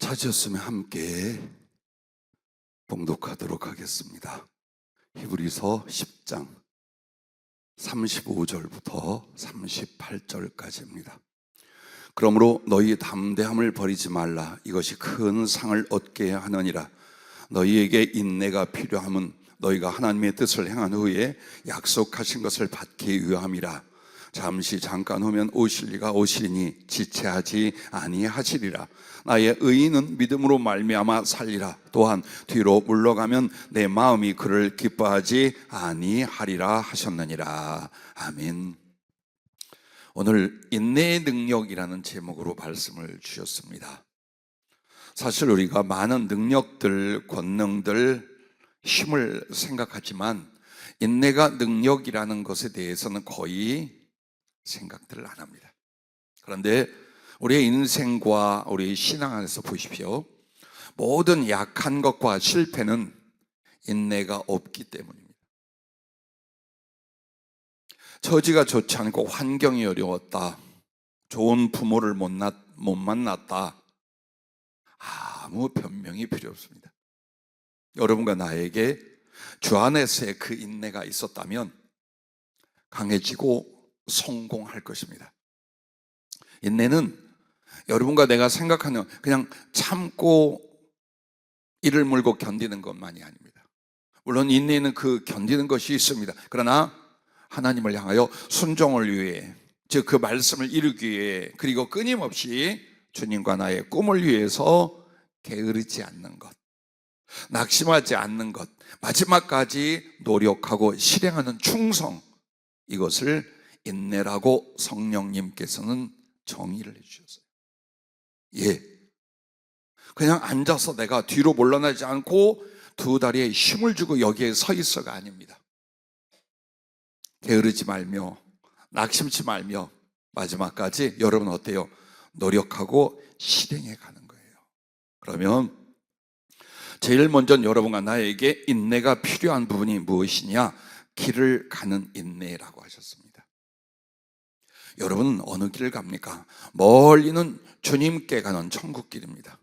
찾으셨으면 함께 봉독하도록 하겠습니다. 히브리서 10장 35절부터 38절까지입니다. 그러므로 너희 담대함을 버리지 말라. 이것이 큰 상을 얻게 하느니라. 너희에게 인내가 필요함은 너희가 하나님의 뜻을 행한 후에 약속하신 것을 받기 위함이라. 잠시 잠깐 후면 오실 이가 오시리니 지체하지 아니하시리라. 나의 의인은 믿음으로 말미암아 살리라. 또한 뒤로 물러가면 내 마음이 그를 기뻐하지 아니하리라 하셨느니라. 아멘. 오늘 인내의 능력이라는 제목으로 말씀을 주셨습니다. 사실 우리가 많은 능력들, 권능들, 힘을 생각하지만 인내가 능력이라는 것에 대해서는 거의 생각들을 안 합니다. 그런데 우리의 인생과 우리의 신앙 안에서 보십시오. 모든 약한 것과 실패는 인내가 없기 때문입니다. 처지가 좋지 않고 환경이 어려웠다, 좋은 부모를 못 만났다, 아무 변명이 필요 없습니다. 여러분과 나에게 주 안에서의 그 인내가 있었다면 강해지고 성공할 것입니다. 인내는 여러분과 내가 생각하는 그냥 참고 이를 물고 견디는 것만이 아닙니다. 물론 인내는 그 견디는 것이 있습니다. 그러나 하나님을 향하여 순종을 위해, 즉 그 말씀을 이루기 위해, 그리고 끊임없이 주님과 나의 꿈을 위해서 게으르지 않는 것, 낙심하지 않는 것, 마지막까지 노력하고 실행하는 충성, 이것을 인내라고 성령님께서는 정의를 해주셨어요. 예, 그냥 앉아서 내가 뒤로 물러나지 않고 두 다리에 힘을 주고 여기에 서 있어가 아닙니다. 게으르지 말며 낙심치 말며 마지막까지 여러분 어때요? 노력하고 실행해 가는 거예요. 그러면 제일 먼저 여러분과 나에게 인내가 필요한 부분이 무엇이냐? 길을 가는 인내라고 하셨습니다. 여러분은 어느 길을 갑니까? 멀리는 주님께 가는 천국길입니다.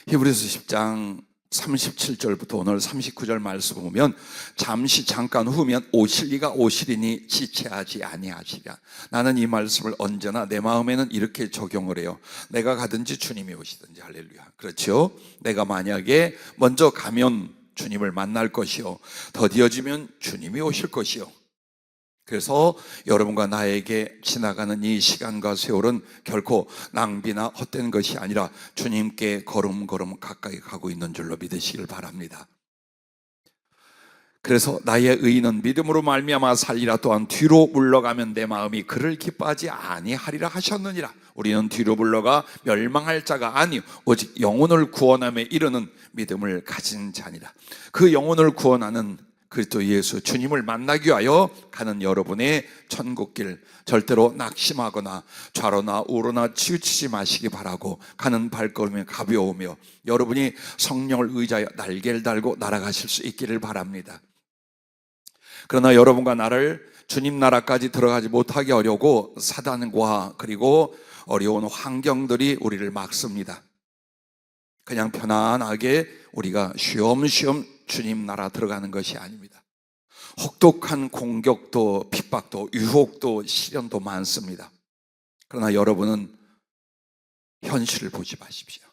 히브리서 10장 37절부터 오늘 39절 말씀 보면 잠시 잠깐 후면 오실 이가 오시리니 지체하지 아니하시리라. 나는 이 말씀을 언제나 내 마음에는 이렇게 적용을 해요. 내가 가든지 주님이 오시든지. 할렐루야. 그렇죠? 내가 만약에 먼저 가면 주님을 만날 것이요, 더디어지면 주님이 오실 것이요. 그래서 여러분과 나에게 지나가는 이 시간과 세월은 결코 낭비나 헛된 것이 아니라 주님께 걸음걸음 가까이 가고 있는 줄로 믿으시길 바랍니다. 그래서 나의 의인은 믿음으로 말미암아 살리라. 또한 뒤로 물러가면 내 마음이 그를 기뻐하지 아니하리라 하셨느니라. 우리는 뒤로 물러가 멸망할 자가 아니요 오직 영혼을 구원함에 이르는 믿음을 가진 자니라. 그 영혼을 구원하는 그리스도 예수 주님을 만나기 위하여 가는 여러분의 천국길, 절대로 낙심하거나 좌로나 우로나 치우치지 마시기 바라고, 가는 발걸음이 가벼우며 여러분이 성령을 의지하여 날개를 달고 날아가실 수 있기를 바랍니다. 그러나 여러분과 나를 주님 나라까지 들어가지 못하게 하려고 사단과 그리고 어려운 환경들이 우리를 막습니다. 그냥 편안하게 우리가 쉬엄쉬엄 주님 나라 들어가는 것이 아닙니다. 혹독한 공격도 핍박도 유혹도 시련도 많습니다. 그러나 여러분은 현실을 보지 마십시오.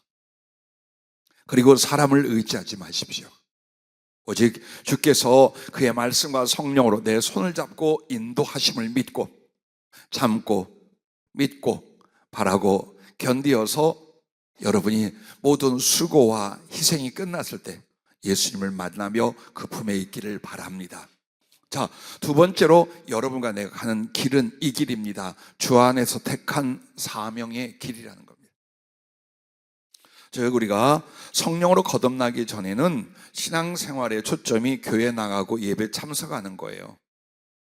그리고 사람을 의지하지 마십시오. 오직 주께서 그의 말씀과 성령으로 내 손을 잡고 인도하심을 믿고 참고 믿고 바라고 견디어서 여러분이 모든 수고와 희생이 끝났을 때 예수님을 만나며 그 품에 있기를 바랍니다. 자, 두 번째로 여러분과 내가 가는 길은 이 길입니다. 주 안에서 택한 사명의 길이라는 겁니다. 우리가 성령으로 거듭나기 전에는 신앙생활의 초점이 교회 나가고 예배 참석하는 거예요.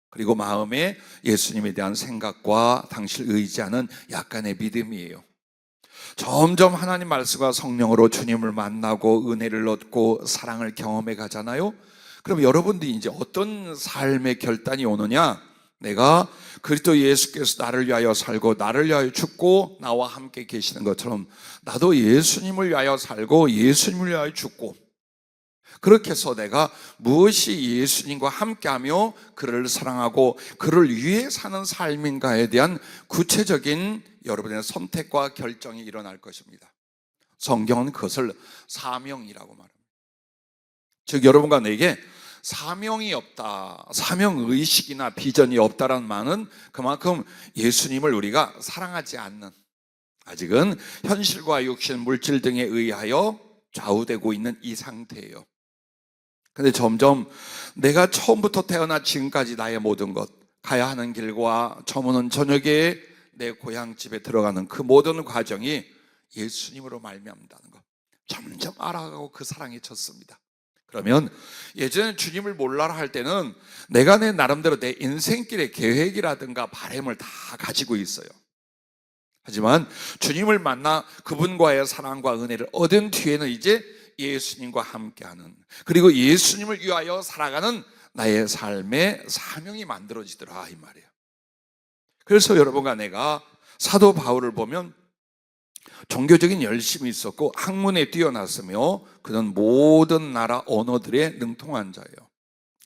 그리고 마음에 예수님에 대한 생각과 당신을 의지하는 약간의 믿음이에요. 점점 하나님 말씀과 성령으로 주님을 만나고 은혜를 얻고 사랑을 경험해 가잖아요. 그럼 여러분들이 이제 어떤 삶의 결단이 오느냐? 내가 그리스도 예수께서 나를 위하여 살고 나를 위하여 죽고 나와 함께 계시는 것처럼 나도 예수님을 위하여 살고 예수님을 위하여 죽고, 그렇게 해서 내가 무엇이 예수님과 함께하며 그를 사랑하고 그를 위해 사는 삶인가에 대한 구체적인 여러분의 선택과 결정이 일어날 것입니다. 성경은 그것을 사명이라고 말합니다. 즉 여러분과 내게 사명이 없다, 사명의식이나 비전이 없다라는 말은 그만큼 예수님을 우리가 사랑하지 않는, 아직은 현실과 육신, 물질 등에 의하여 좌우되고 있는 이 상태예요. 근데 점점 내가 처음부터 태어나 지금까지 나의 모든 것, 가야 하는 길과 저무는 저녁에 내 고향집에 들어가는 그 모든 과정이 예수님으로 말미암는다는 것, 점점 알아가고 그 사랑에 쳤습니다. 그러면 예전에 주님을 몰라라 할 때는 내가 내 나름대로 내 인생길의 계획이라든가 바람을 다 가지고 있어요. 하지만 주님을 만나 그분과의 사랑과 은혜를 얻은 뒤에는 이제 예수님과 함께하는, 그리고 예수님을 위하여 살아가는 나의 삶의 사명이 만들어지더라 이 말이에요. 그래서 여러분과 내가 사도 바울을 보면 종교적인 열심이 있었고 학문에 뛰어났으며 그는 모든 나라 언어들에 능통한 자예요.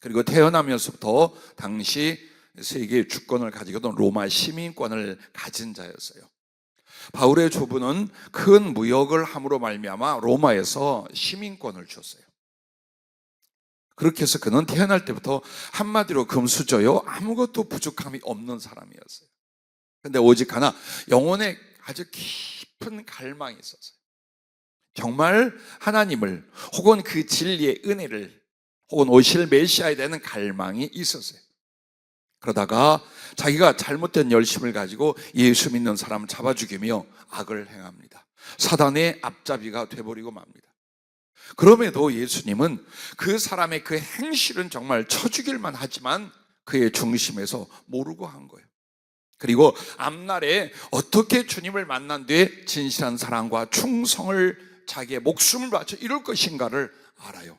그리고 태어나면서부터 당시 세계의 주권을 가지고 있던 로마 시민권을 가진 자였어요. 바울의 조부는 큰 무역을 함으로 말미암아 로마에서 시민권을 줬어요. 그렇게 해서 그는 태어날 때부터 한마디로 금수저요, 아무것도 부족함이 없는 사람이었어요. 그런데 오직 하나, 영혼에 아주 깊은 갈망이 있었어요. 정말 하나님을 혹은 그 진리의 은혜를 혹은 오실 메시아에 대한 갈망이 있었어요. 그러다가 자기가 잘못된 열심을 가지고 예수 믿는 사람 잡아 죽이며 악을 행합니다. 사단의 앞잡이가 돼버리고 맙니다. 그럼에도 예수님은 그 사람의 그 행실은 정말 쳐 죽일만 하지만 그의 중심에서 모르고 한 거예요. 그리고 앞날에 어떻게 주님을 만난 뒤에 진실한 사랑과 충성을, 자기의 목숨을 바쳐 이룰 것인가를 알아요.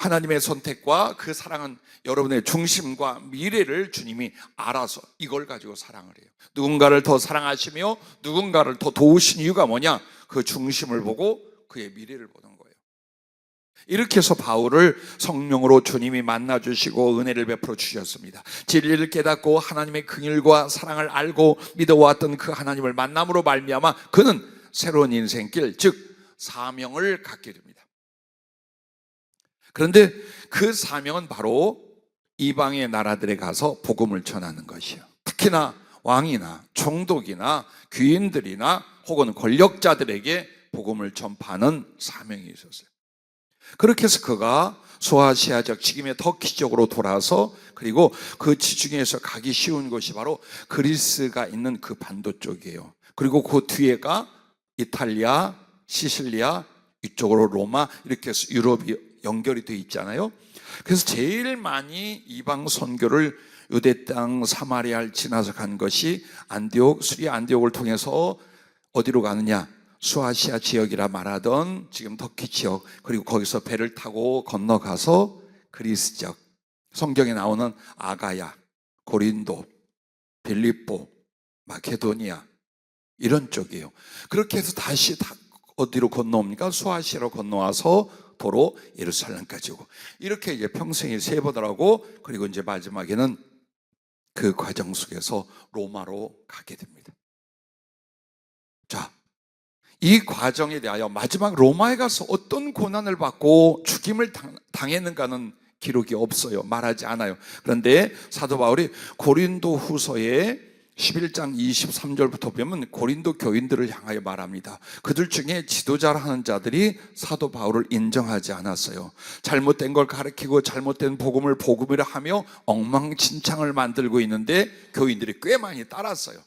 하나님의 선택과 그 사랑은 여러분의 중심과 미래를 주님이 알아서 이걸 가지고 사랑을 해요. 누군가를 더 사랑하시며 누군가를 더 도우신 이유가 뭐냐? 그 중심을 보고 그의 미래를 보는 거예요. 이렇게 해서 바울을 성령으로 주님이 만나주시고 은혜를 베풀어 주셨습니다. 진리를 깨닫고 하나님의 긍휼과 사랑을 알고 믿어왔던 그 하나님을 만남으로 말미암아 그는 새로운 인생길, 즉 사명을 갖게 됩니다. 그런데 그 사명은 바로 이방의 나라들에 가서 복음을 전하는 것이요. 특히나 왕이나 총독이나 귀인들이나 혹은 권력자들에게 복음을 전파하는 사명이 있었어요. 그렇게 해서 그가 소아시아 적 지금의 터키 쪽으로 돌아서, 그리고 그 지중해에서 가기 쉬운 곳이 바로 그리스가 있는 그 반도 쪽이에요. 그리고 그 뒤에가 이탈리아, 시실리아, 이쪽으로 로마, 이렇게 해서 유럽이 연결이 되어 있잖아요. 그래서 제일 많이 이방 선교를 유대 땅 사마리아를 지나서 간 것이 안디옥, 수리 안디옥을 통해서 어디로 가느냐? 수아시아 지역이라 말하던 지금 터키 지역, 그리고 거기서 배를 타고 건너가서 그리스 지역, 성경에 나오는 아가야, 고린도, 빌립보, 마케도니아 이런 쪽이에요. 그렇게 해서 다시 어디로 건너옵니까? 수아시아로 건너와서 도로 예루살렘까지 오고, 이렇게 이제 평생에 3번 하고, 그리고 이제 마지막에는 그 과정 속에서 로마로 가게 됩니다. 자, 이 과정에 대하여 마지막 로마에 가서 어떤 고난을 받고 죽임을 당했는가는 기록이 없어요. 말하지 않아요. 그런데 사도 바울이 고린도 후서에 11장 23절부터 보면 고린도 교인들을 향하여 말합니다. 그들 중에 지도자라 하는 자들이 사도 바울을 인정하지 않았어요. 잘못된 걸 가르치고 잘못된 복음을 복음이라 하며 엉망진창을 만들고 있는데 교인들이 꽤 많이 따랐어요.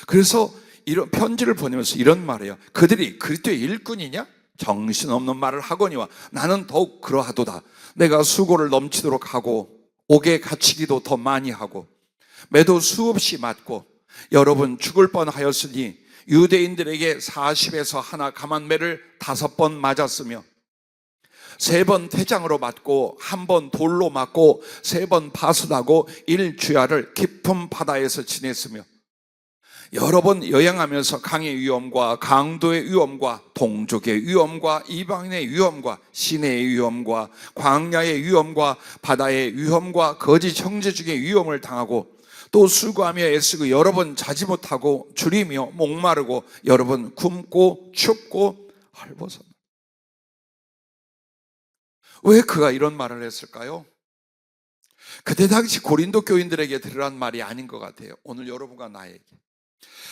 그래서 이런 편지를 보내면서 이런 말이에요. 그들이 그리스도의 일꾼이냐? 정신없는 말을 하거니와 나는 더욱 그러하도다. 내가 수고를 넘치도록 하고 옥에 갇히기도 더 많이 하고 매도 수없이 맞고 여러분 죽을 뻔하였으니 유대인들에게 40에서 하나 감한 매를 5번 맞았으며 3번 태장으로 맞고 1번 돌로 맞고 3번 파수하고 1주야를 깊은 바다에서 지냈으며 여러 번 여행하면서 강의 위험과 강도의 위험과 동족의 위험과 이방인의 위험과 시내의 위험과 광야의 위험과 바다의 위험과 거짓 형제 중의 위험을 당하고 또 수고하며 애쓰고 여러 번 자지 못하고 줄이며 목마르고 여러 번 굶고 춥고 헐벗었다. 왜 그가 이런 말을 했을까요? 그때 당시 고린도 교인들에게 들으란 말이 아닌 것 같아요. 오늘 여러분과 나에게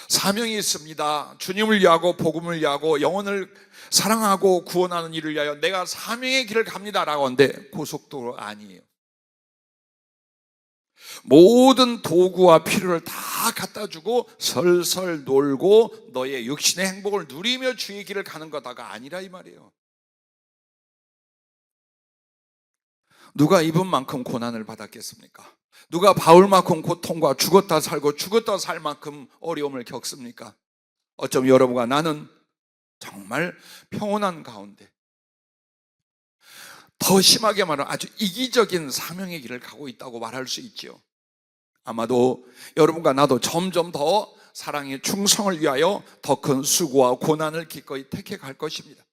사명이 있습니다. 주님을 위하고 복음을 위하고 영혼을 사랑하고 구원하는 일을 위하여 내가 사명의 길을 갑니다라고 하는데 고속도로 아니에요. 모든 도구와 필요를 다 갖다 주고 설설 놀고 너의 육신의 행복을 누리며 주의 길을 가는 거다가 아니라 이 말이에요. 누가 입은 만큼 고난을 받았겠습니까? 누가 바울만큼 고통과 죽었다 살고 죽었다 살 만큼 어려움을 겪습니까? 어쩜 여러분과 나는 정말 평온한 가운데 더 심하게 말하면 아주 이기적인 사명의 길을 가고 있다고 말할 수 있죠. 아마도 여러분과 나도 점점 더 사랑의 충성을 위하여 더 큰 수고와 고난을 기꺼이 택해 갈 것입니다.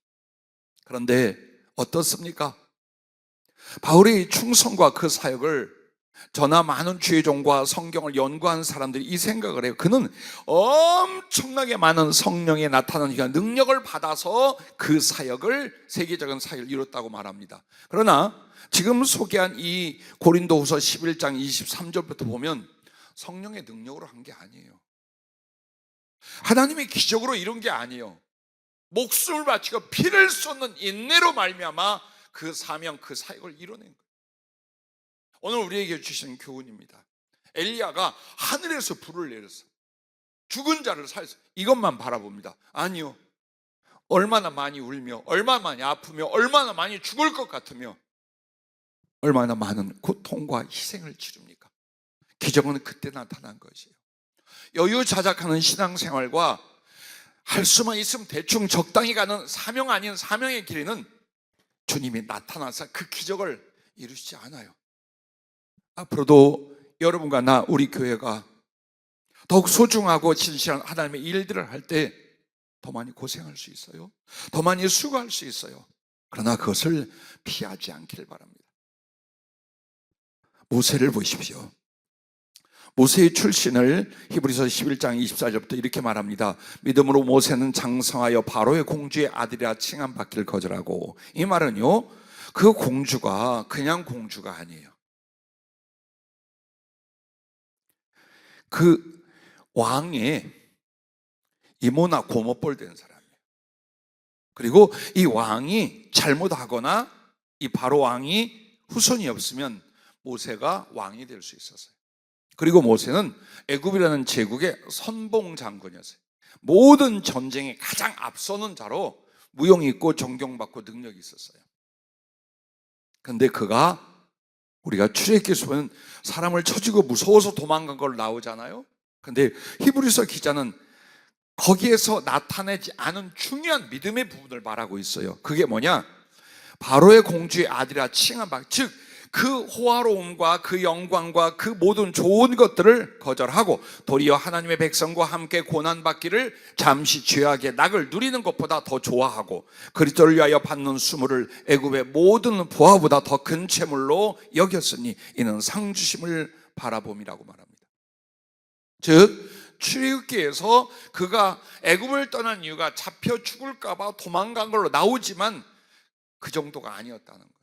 그런데 어떻습니까? 바울의 충성과 그 사역을 저나 많은 주의 종과 성경을 연구한 사람들이 이 생각을 해요. 그는 엄청나게 많은 성령에 나타나는 능력을 받아서 그 사역을, 세계적인 사역을 이뤘다고 말합니다. 그러나 지금 소개한 이 고린도후서 11장 23절부터 보면 성령의 능력으로 한 게 아니에요. 하나님의 기적으로 이룬 게 아니에요. 목숨을 바치고 피를 쏟는 인내로 말미암아 그 사명, 그 사역을 이뤄낸 거예요. 오늘 우리에게 주신 교훈입니다. 엘리야가 하늘에서 불을 내렸어. 죽은 자를 살렸어. 이것만 바라봅니다. 아니요. 얼마나 많이 울며, 얼마나 많이 아프며, 얼마나 많이 죽을 것 같으며, 얼마나 많은 고통과 희생을 치릅니까? 기적은 그때 나타난 것이에요. 여유자작하는 신앙생활과 할 수만 있으면 대충 적당히 가는 사명 아닌 사명의 길에는 주님이 나타나서 그 기적을 이루시지 않아요. 앞으로도 여러분과 나, 우리 교회가 더욱 소중하고 진실한 하나님의 일들을 할 때 더 많이 고생할 수 있어요. 더 많이 수고할 수 있어요. 그러나 그것을 피하지 않기를 바랍니다. 모세를 보십시오. 모세의 출신을 히브리서 11장 24절부터 이렇게 말합니다. 믿음으로 모세는 장성하여 바로의 공주의 아들이라 칭함받기를 거절하고, 이 말은요, 그 공주가 그냥 공주가 아니에요. 그 왕의 이모나 고모뻘 된 사람이에요. 그리고 이 왕이 잘못하거나 이 바로 왕이 후손이 없으면 모세가 왕이 될 수 있었어요. 그리고 모세는 애굽이라는 제국의 선봉 장군이었어요. 모든 전쟁에 가장 앞서는 자로 무용이 있고 존경받고 능력이 있었어요. 그런데 그가, 우리가 출애굽기에서 보면 사람을 쳐주고 무서워서 도망간 걸 나오잖아요. 그런데 히브리서 기자는 거기에서 나타내지 않은 중요한 믿음의 부분을 말하고 있어요. 그게 뭐냐? 바로의 공주의 아들이라 칭함받, 즉 그 호화로움과 그 영광과 그 모든 좋은 것들을 거절하고 도리어 하나님의 백성과 함께 고난받기를 잠시 죄악의 낙을 누리는 것보다 더 좋아하고 그리스도를 위하여 받는 수모를 애굽의 모든 부하보다 더 큰 채물로 여겼으니 이는 상주심을 바라봄이라고 말합니다. 즉 출애굽기에서 그가 애굽을 떠난 이유가 잡혀 죽을까 봐 도망간 걸로 나오지만 그 정도가 아니었다는 거예요.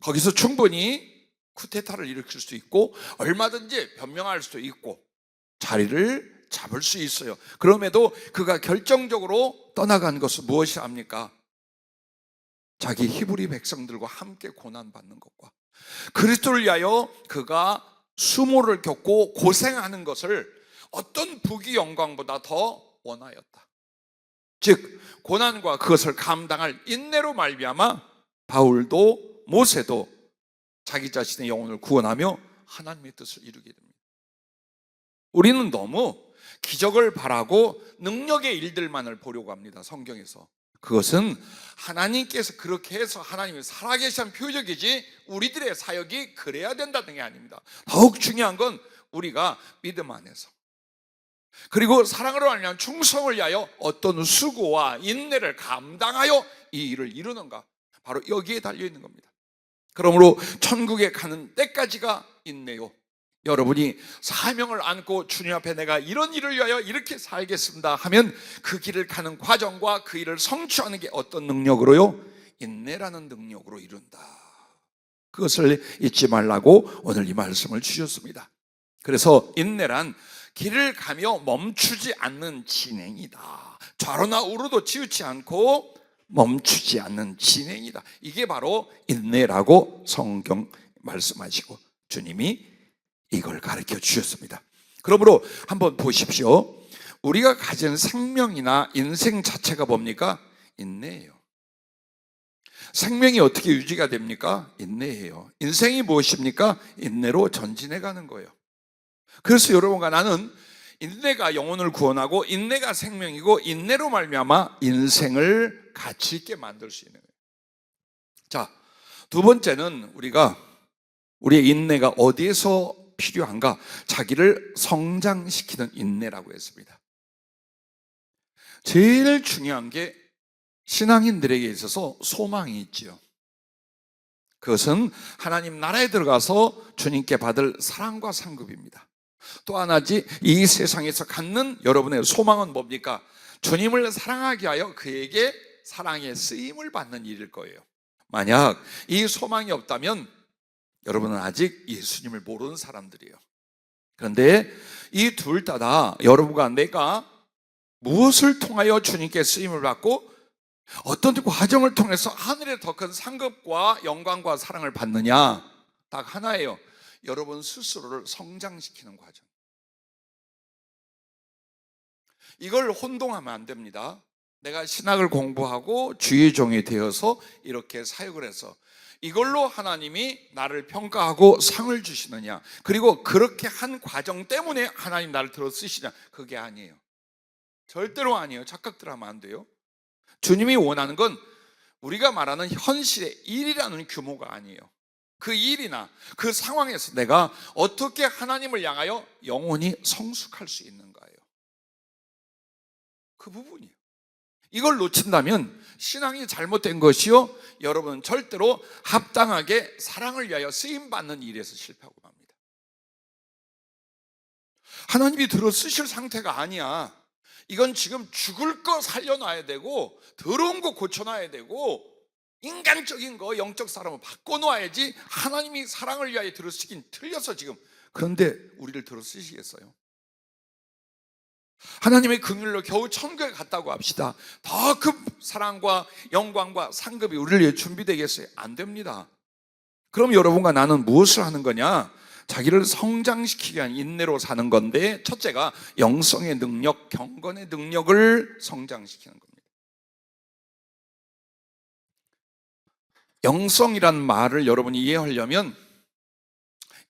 거기서 충분히 쿠데타를 일으킬 수도 있고 얼마든지 변명할 수도 있고 자리를 잡을 수 있어요. 그럼에도 그가 결정적으로 떠나간 것은 무엇이 압니까? 자기 히브리 백성들과 함께 고난받는 것과 그리스도를 위하여 그가 수모를 겪고 고생하는 것을 어떤 부귀 영광보다 더 원하였다. 즉 고난과 그것을 감당할 인내로 말미암아 바울도 모세도 자기 자신의 영혼을 구원하며 하나님의 뜻을 이루게 됩니다. 우리는 너무 기적을 바라고 능력의 일들만을 보려고 합니다. 성경에서. 그것은 하나님께서 그렇게 해서 하나님이 살아계신 표적이지 우리들의 사역이 그래야 된다는 게 아닙니다. 더욱 중요한 건 우리가 믿음 안에서, 그리고 사랑으로 말미암아 충성을 위하여 어떤 수고와 인내를 감당하여 이 일을 이루는가, 바로 여기에 달려있는 겁니다. 그러므로 천국에 가는 때까지가 있네요. 여러분이 사명을 안고 주님 앞에 내가 이런 일을 위하여 이렇게 살겠습니다 하면 그 길을 가는 과정과 그 일을 성취하는 게 어떤 능력으로요? 인내라는 능력으로 이룬다. 그것을 잊지 말라고 오늘 이 말씀을 주셨습니다. 그래서 인내란 길을 가며 멈추지 않는 진행이다. 좌로나 우로도 치우치 않고 멈추지 않는 진행이다. 이게 바로 인내라고 성경 말씀하시고 주님이 이걸 가르쳐 주셨습니다. 그러므로 한번 보십시오. 우리가 가진 생명이나 인생 자체가 뭡니까? 인내예요. 생명이 어떻게 유지가 됩니까? 인내예요. 인생이 무엇입니까? 인내로 전진해 가는 거예요. 그래서 여러분과 나는 인내가 영혼을 구원하고 인내가 생명이고 인내로 말미암아 인생을 가치 있게 만들 수 있는 거예요. 자, 두 번째는 우리의 인내가 어디에서 필요한가? 자기를 성장시키는 인내라고 했습니다. 제일 중요한 게 신앙인들에게 있어서 소망이 있지요. 그것은 하나님 나라에 들어가서 주님께 받을 사랑과 상급입니다. 또 하나지, 이 세상에서 갖는 여러분의 소망은 뭡니까? 주님을 사랑하게 하여 그에게 사랑의 쓰임을 받는 일일 거예요. 만약 이 소망이 없다면 여러분은 아직 예수님을 모르는 사람들이에요. 그런데 이 둘 다 여러분과 내가 무엇을 통하여 주님께 쓰임을 받고 어떤 과정을 통해서 하늘의 더 큰 상급과 영광과 사랑을 받느냐, 딱 하나예요. 여러분 스스로를 성장시키는 과정. 이걸 혼동하면 안 됩니다. 내가 신학을 공부하고 주의 종이 되어서 이렇게 사역을 해서 이걸로 하나님이 나를 평가하고 상을 주시느냐, 그리고 그렇게 한 과정 때문에 하나님 나를 들어 쓰시냐, 그게 아니에요. 절대로 아니에요. 착각들하면 안 돼요. 주님이 원하는 건 우리가 말하는 현실의 일이라는 규모가 아니에요. 그 일이나 그 상황에서 내가 어떻게 하나님을 향하여 영원히 성숙할 수 있는가예요. 그 부분이에요. 이걸 놓친다면 신앙이 잘못된 것이요, 여러분은 절대로 합당하게 사랑을 위하여 쓰임받는 일에서 실패하고 맙니다. 하나님이 들어 쓰실 상태가 아니야. 이건 지금 죽을 거 살려놔야 되고 더러운 거 고쳐놔야 되고 인간적인 거, 영적 사람을 바꿔놓아야지 하나님이 사랑을 위하여 들어 쓰긴 틀려서 지금. 그런데 우리를 들어 쓰시겠어요? 하나님의 긍휼로 겨우 천국에 갔다고 합시다. 더 큰 사랑과 영광과 상급이 우리를 위해 준비되겠어요? 안 됩니다. 그럼 여러분과 나는 무엇을 하는 거냐? 자기를 성장시키기 위한 인내로 사는 건데, 첫째가 영성의 능력, 경건의 능력을 성장시키는 겁니다. 영성이란 말을 여러분이 이해하려면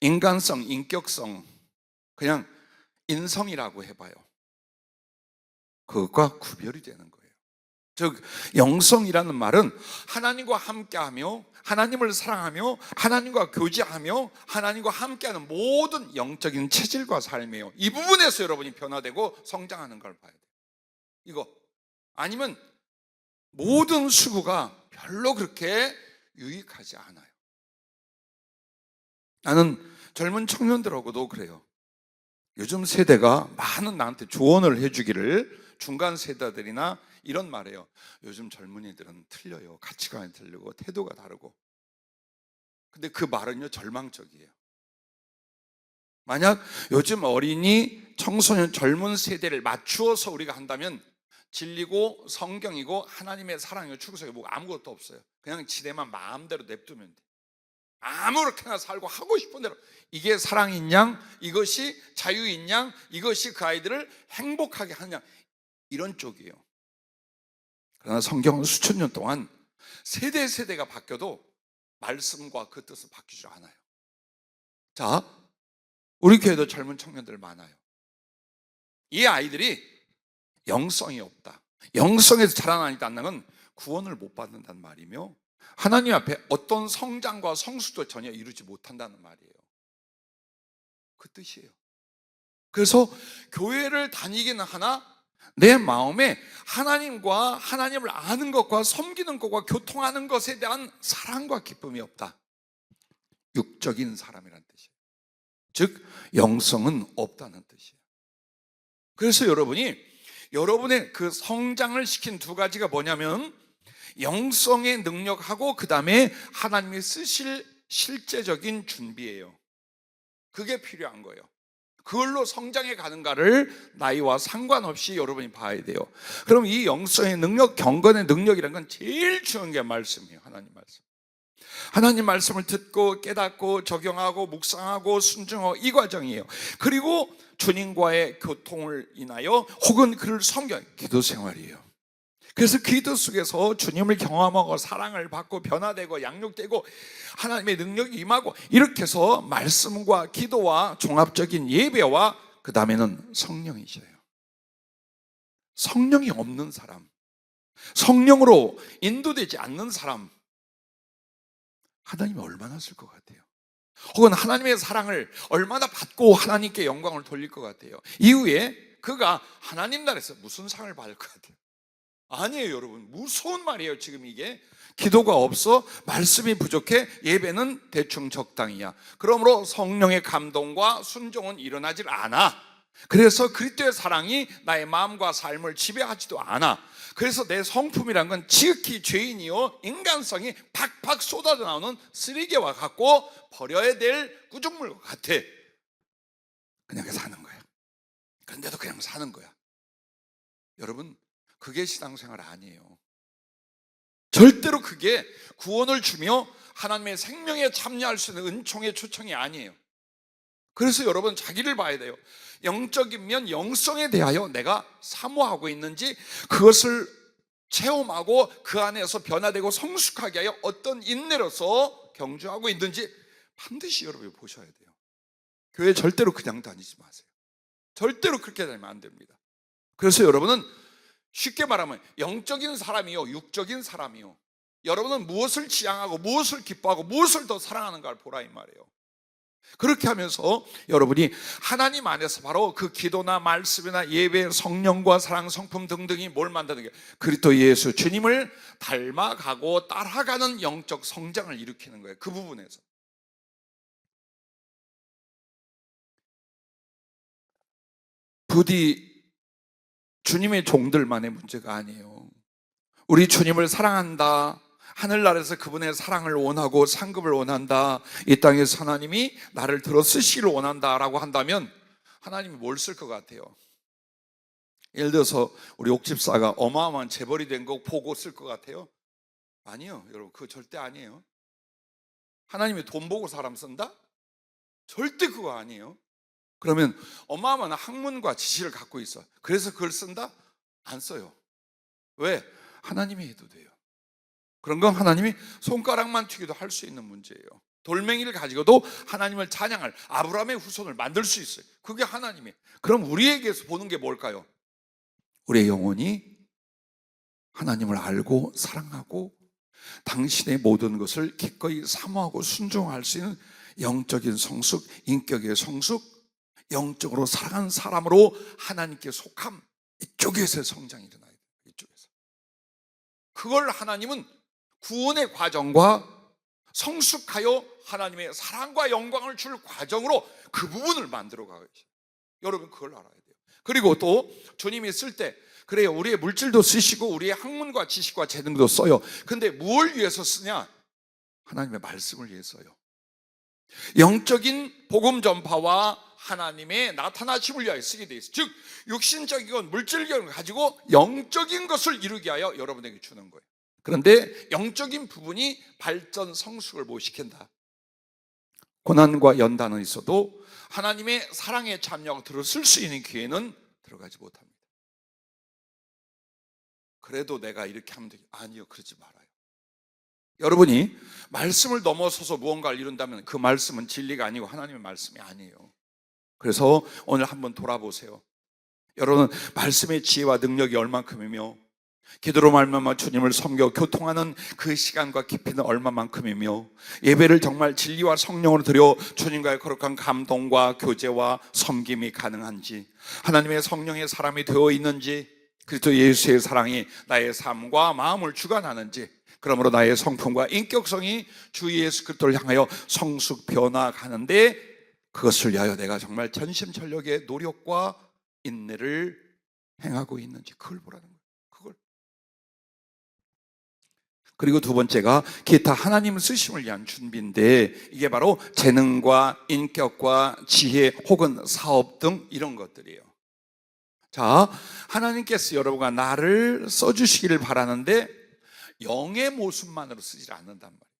인간성, 인격성, 그냥 인성이라고 해봐요. 그것과 구별이 되는 거예요. 즉 영성이라는 말은 하나님과 함께하며 하나님을 사랑하며 하나님과 교제하며 하나님과 함께하는 모든 영적인 체질과 삶이에요. 이 부분에서 여러분이 변화되고 성장하는 걸 봐야 돼요. 이거 아니면 모든 수고가 별로 그렇게 유익하지 않아요. 나는 젊은 청년들하고도 그래요. 요즘 세대가 많은 나한테 조언을 해주기를, 중간 세대들이나 이런 말이에요. 요즘 젊은이들은 틀려요. 가치관이 틀리고 태도가 다르고. 근데 그 말은요, 절망적이에요. 만약 요즘 어린이, 청소년, 젊은 세대를 맞추어서 우리가 한다면 진리고 성경이고 하나님의 사랑이고 축복이 뭐 아무것도 없어요. 그냥 지대만 마음대로 냅두면 돼. 아무렇게나 살고 하고 싶은 대로. 이게 사랑인 양, 이것이 자유인 양, 이것이 그 아이들을 행복하게 하는 양, 이런 쪽이에요. 그러나 성경은 수천 년 동안 세대가 바뀌어도 말씀과 그 뜻은 바뀌지 않아요. 자, 우리 교회도 젊은 청년들 많아요. 이 아이들이 영성이 없다. 영성에서 자라나지 않는 건 구원을 못 받는다는 말이며 하나님 앞에 어떤 성장과 성숙도 전혀 이루지 못한다는 말이에요. 그 뜻이에요. 그래서 교회를 다니기는 하나 내 마음에 하나님과 하나님을 아는 것과 섬기는 것과 교통하는 것에 대한 사랑과 기쁨이 없다. 육적인 사람이란 뜻이에요. 즉 영성은 없다는 뜻이에요. 그래서 여러분의 그 성장을 시킨 두 가지가 뭐냐면 영성의 능력하고 그 다음에 하나님이 쓰실 실제적인 준비예요. 그게 필요한 거예요. 그걸로 성장해 가는가를 나이와 상관없이 여러분이 봐야 돼요. 그럼 이 영성의 능력, 경건의 능력이라는 건 제일 중요한 게 말씀이에요. 하나님 말씀. 하나님 말씀을 듣고 깨닫고 적용하고 묵상하고 순종하고 이 과정이에요. 그리고 주님과의 교통을 인하여 혹은 그를 섬겨 기도 생활이에요. 그래서 기도 속에서 주님을 경험하고 사랑을 받고 변화되고 양육되고 하나님의 능력이 임하고 이렇게 해서 말씀과 기도와 종합적인 예배와 그 다음에는 성령이셔요. 성령이 없는 사람, 성령으로 인도되지 않는 사람, 하나님이 얼마나 쓸 것 같아요? 혹은 하나님의 사랑을 얼마나 받고 하나님께 영광을 돌릴 것 같아요? 이후에 그가 하나님 나라에서 무슨 상을 받을 것 같아요? 아니에요, 여러분. 무서운 말이에요. 지금 이게 기도가 없어, 말씀이 부족해, 예배는 대충 적당이야. 그러므로 성령의 감동과 순종은 일어나질 않아. 그래서 그리스도의 사랑이 나의 마음과 삶을 지배하지도 않아. 그래서 내 성품이란 건 지극히 죄인이요 인간성이 팍팍 쏟아져 나오는 쓰레기와 같고 버려야 될 구중물과 같아. 그냥 사는 거야. 그런데도 그냥 사는 거야. 여러분, 그게 신앙생활 아니에요. 절대로 그게 구원을 주며 하나님의 생명에 참여할 수 있는 은총의 초청이 아니에요. 그래서 여러분 자기를 봐야 돼요. 영적이면 영성에 대하여 내가 사모하고 있는지, 그것을 체험하고 그 안에서 변화되고 성숙하게 하여 어떤 인내로서 경주하고 있는지 반드시 여러분이 보셔야 돼요. 교회 절대로 그냥 다니지 마세요. 절대로 그렇게 다니면 안 됩니다. 그래서 여러분은 쉽게 말하면 영적인 사람이요 육적인 사람이요, 여러분은 무엇을 지향하고 무엇을 기뻐하고 무엇을 더 사랑하는가를 보라 이 말이에요. 그렇게 하면서 여러분이 하나님 안에서 바로 그 기도나 말씀이나 예배, 성령과 사랑, 성품 등등이 뭘 만드는 게 그리스도 예수 주님을 닮아가고 따라가는 영적 성장을 일으키는 거예요. 그 부분에서 부디 주님의 종들만의 문제가 아니에요. 우리 주님을 사랑한다, 하늘나라에서 그분의 사랑을 원하고 상급을 원한다, 이 땅에서 하나님이 나를 들어 쓰시기를 원한다라고 한다면 하나님이 뭘 쓸 것 같아요? 예를 들어서 우리 옥집사가 어마어마한 재벌이 된 거 보고 쓸 것 같아요? 아니요, 여러분, 그거 절대 아니에요. 하나님이 돈 보고 사람 쓴다? 절대 그거 아니에요. 그러면 어마어마한 학문과 지식을 갖고 있어. 그래서 그걸 쓴다? 안 써요. 왜? 하나님이 해도 돼요. 그런 건 하나님이 손가락만 튀기도 할 수 있는 문제예요. 돌멩이를 가지고도 하나님을 찬양할 아브라함의 후손을 만들 수 있어요. 그게 하나님이. 그럼 우리에게서 보는 게 뭘까요? 우리의 영혼이 하나님을 알고 사랑하고 당신의 모든 것을 기꺼이 사모하고 순종할 수 있는 영적인 성숙, 인격의 성숙, 영적으로 살아가는 사람으로 하나님께 속함, 이쪽에서의 성장이 일어나야 돼요. 이쪽에서. 그걸 하나님은 구원의 과정과 성숙하여 하나님의 사랑과 영광을 줄 과정으로 그 부분을 만들어 가고 계세요. 여러분 그걸 알아야 돼요. 그리고 또 주님이 쓸 때 그래요, 우리의 물질도 쓰시고 우리의 학문과 지식과 재능도 써요. 근데 뭘 위해서 쓰냐? 하나님의 말씀을 위해서 써요. 영적인 복음 전파와 하나님의 나타나심을 위하여 쓰게 돼 있어요. 즉 육신적인 건 물질적인 걸 가지고 영적인 것을 이루게 하여 여러분에게 주는 거예요. 그런데 영적인 부분이 발전 성숙을 못 시킨다. 고난과 연단은 있어도 하나님의 사랑에 참여하고 들어쓸 수 있는 기회는 들어가지 못합니다. 그래도 내가 이렇게 하면 되겠 아니요, 그러지 말아요. 여러분이 말씀을 넘어서서 무언가를 이룬다면 그 말씀은 진리가 아니고 하나님의 말씀이 아니에요. 그래서 오늘 한번 돌아보세요. 여러분 말씀의 지혜와 능력이 얼만큼이며 기도로 말미암아 주님을 섬겨 교통하는 그 시간과 깊이는 얼마만큼이며, 예배를 정말 진리와 성령으로 드려 주님과의 거룩한 감동과 교제와 섬김이 가능한지, 하나님의 성령의 사람이 되어 있는지, 그리스도 예수의 사랑이 나의 삶과 마음을 주관하는지, 그러므로 나의 성품과 인격성이 주 예수 그리스도를 향하여 성숙 변화가는데, 그것을 위하여 내가 정말 전심전력의 노력과 인내를 행하고 있는지, 그걸 보라는 거예요. 그걸. 그리고 두 번째가 기타 하나님 쓰심을 위한 준비인데, 이게 바로 재능과 인격과 지혜 혹은 사업 등 이런 것들이에요. 자, 하나님께서 여러분과 나를 써주시기를 바라는데 영의 모습만으로 쓰지 않는단 말이에요.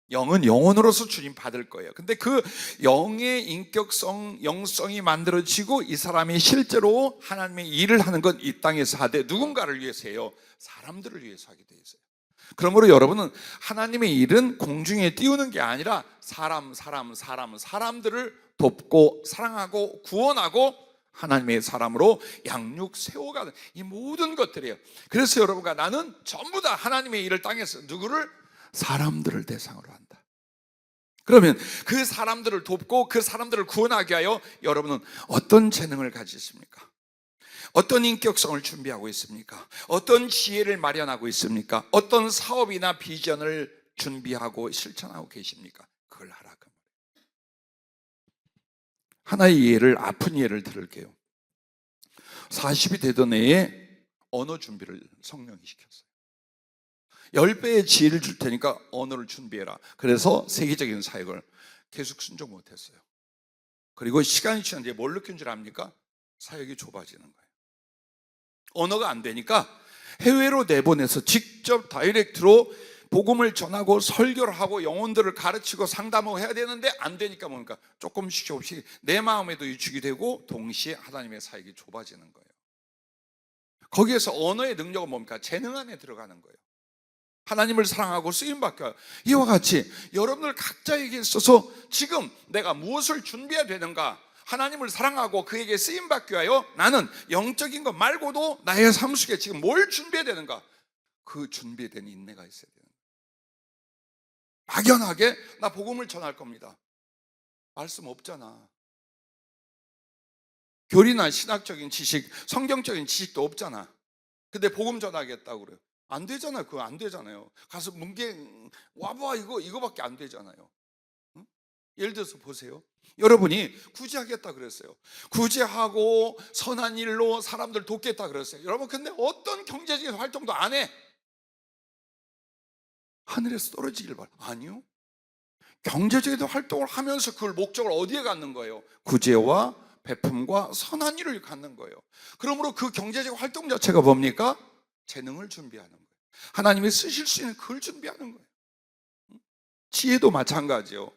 영은 영혼으로서 주님 받을 거예요. 근데 그 영의 인격성, 영성이 만들어지고 이 사람이 실제로 하나님의 일을 하는 건 이 땅에서 하되 누군가를 위해서 해요. 사람들을 위해서 하게 돼 있어요. 그러므로 여러분은 하나님의 일은 공중에 띄우는 게 아니라 사람들을 돕고 사랑하고 구원하고 하나님의 사람으로 양육 세워가는 이 모든 것들이에요. 그래서 여러분과 나는 전부 다 하나님의 일을 땅에서 누구를? 사람들을 대상으로 한다. 그러면 그 사람들을 돕고 그 사람들을 구원하게 하여 여러분은 어떤 재능을 가지십니까? 어떤 인격성을 준비하고 있습니까? 어떤 지혜를 마련하고 있습니까? 어떤 사업이나 비전을 준비하고 실천하고 계십니까? 그걸 하라 그 말이에요. 하나의 예를, 아픈 예를 들을게요. 40이 되던 해에 언어 준비를 성령이 시켰어요. 10배의 지혜를 줄 테니까 언어를 준비해라. 그래서 세계적인 사역을 계속 순종 못했어요. 그리고 시간이 지났는데 뭘 느낀 줄 압니까? 사역이 좁아지는 거예요. 언어가 안 되니까 해외로 내보내서 직접 다이렉트로 복음을 전하고 설교를 하고 영혼들을 가르치고 상담하고 해야 되는데 안 되니까 뭡니까? 조금씩 내 마음에도 위축이 되고 동시에 하나님의 사역이 좁아지는 거예요. 거기에서 언어의 능력은 뭡니까? 재능 안에 들어가는 거예요. 하나님을 사랑하고 쓰임받게 하여 이와 같이 여러분들 각자에게 있어서 지금 내가 무엇을 준비해야 되는가? 하나님을 사랑하고 그에게 쓰임받게 하여 나는 영적인 것 말고도 나의 삶 속에 지금 뭘 준비해야 되는가? 그 준비된 인내가 있어야 되는 거예요. 막연하게 나 복음을 전할 겁니다. 말씀 없잖아. 교리나 신학적인 지식, 성경적인 지식도 없잖아. 근데 복음 전하겠다고 그래요. 안 되잖아요. 그거 안 되잖아요. 가서 문계 와봐 이거밖에 안 되잖아요. 응? 예를 들어서 보세요. 여러분이 구제하겠다 그랬어요. 구제하고 선한 일로 사람들 돕겠다 그랬어요. 여러분 근데 어떤 경제적인 활동도 안 해. 하늘에서 떨어지길 바라. 아니요. 경제적인 활동을 하면서 그걸 목적을 어디에 갖는 거예요? 구제와 베품과 선한 일을 갖는 거예요. 그러므로 그 경제적 활동 자체가 뭡니까? 재능을 준비하는 거예요. 하나님이 쓰실 수 있는 그걸 준비하는 거예요. 지혜도 마찬가지요.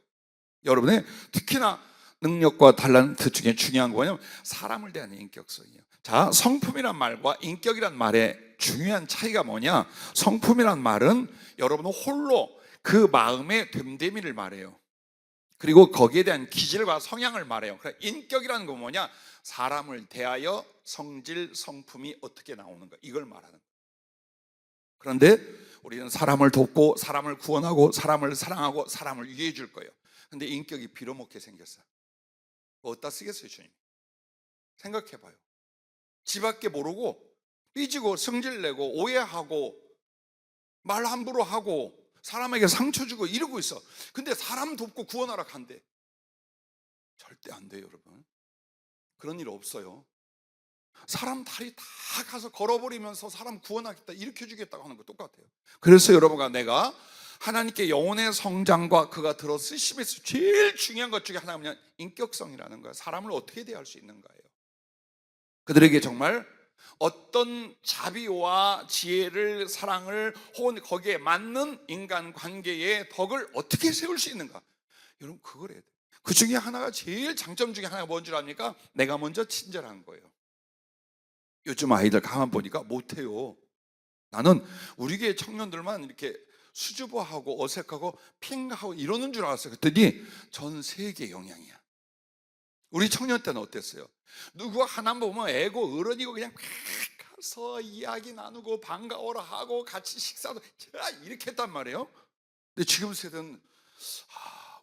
여러분의 특히나 능력과 탤런트 중에 중요한 거 뭐냐면 사람을 대하는 인격성이에요. 자, 성품이란 말과 인격이란 말의 중요한 차이가 뭐냐? 성품이란 말은 여러분은 홀로 그 마음의 됨됨이를 말해요. 그리고 거기에 대한 기질과 성향을 말해요. 그러니까 인격이라는 건 뭐냐? 사람을 대하여 성질, 성품이 어떻게 나오는가, 이걸 말하는 거예요. 그런데 우리는 사람을 돕고 사람을 구원하고 사람을 사랑하고 사람을 위해 줄 거예요. 근데 인격이 빌어먹게 생겼어. 어디다 쓰겠어요, 주님? 생각해봐요. 지밖에 모르고 삐지고 성질내고 오해하고 말 함부로 하고 사람에게 상처 주고 이러고 있어. 근데 사람 돕고 구원하라 간대. 절대 안 돼요, 여러분. 그런 일 없어요. 사람 다리 다 가서 걸어버리면서 사람 구원하겠다, 일으켜주겠다고 하는 거 똑같아요. 그래서 여러분과 내가 하나님께 영혼의 성장과 그가 들어 쓰심에서 제일 중요한 것 중에 하나가 뭐냐? 인격성이라는 거예요. 사람을 어떻게 대할 수 있는가예요. 그들에게 정말 어떤 자비와 지혜를, 사랑을, 혹은 거기에 맞는 인간관계의 덕을 어떻게 세울 수 있는가? 여러분 그걸 해야 돼요. 그 중에 하나가, 제일 장점 중에 하나가 뭔 줄 압니까? 내가 먼저 친절한 거예요. 요즘 아이들 가만 보니까 못해요. 나는 우리 교회 청년들만 이렇게 수줍어하고 어색하고 핑하고 이러는 줄 알았어요. 그랬더니 전 세계 영향이야. 우리 청년 때는 어땠어요? 누구 하나 보면 애고 어른이고 그냥 모여서 이야기 나누고 반가워라 하고 같이 식사도 이렇게 했단 말이에요. 근데 지금 세대는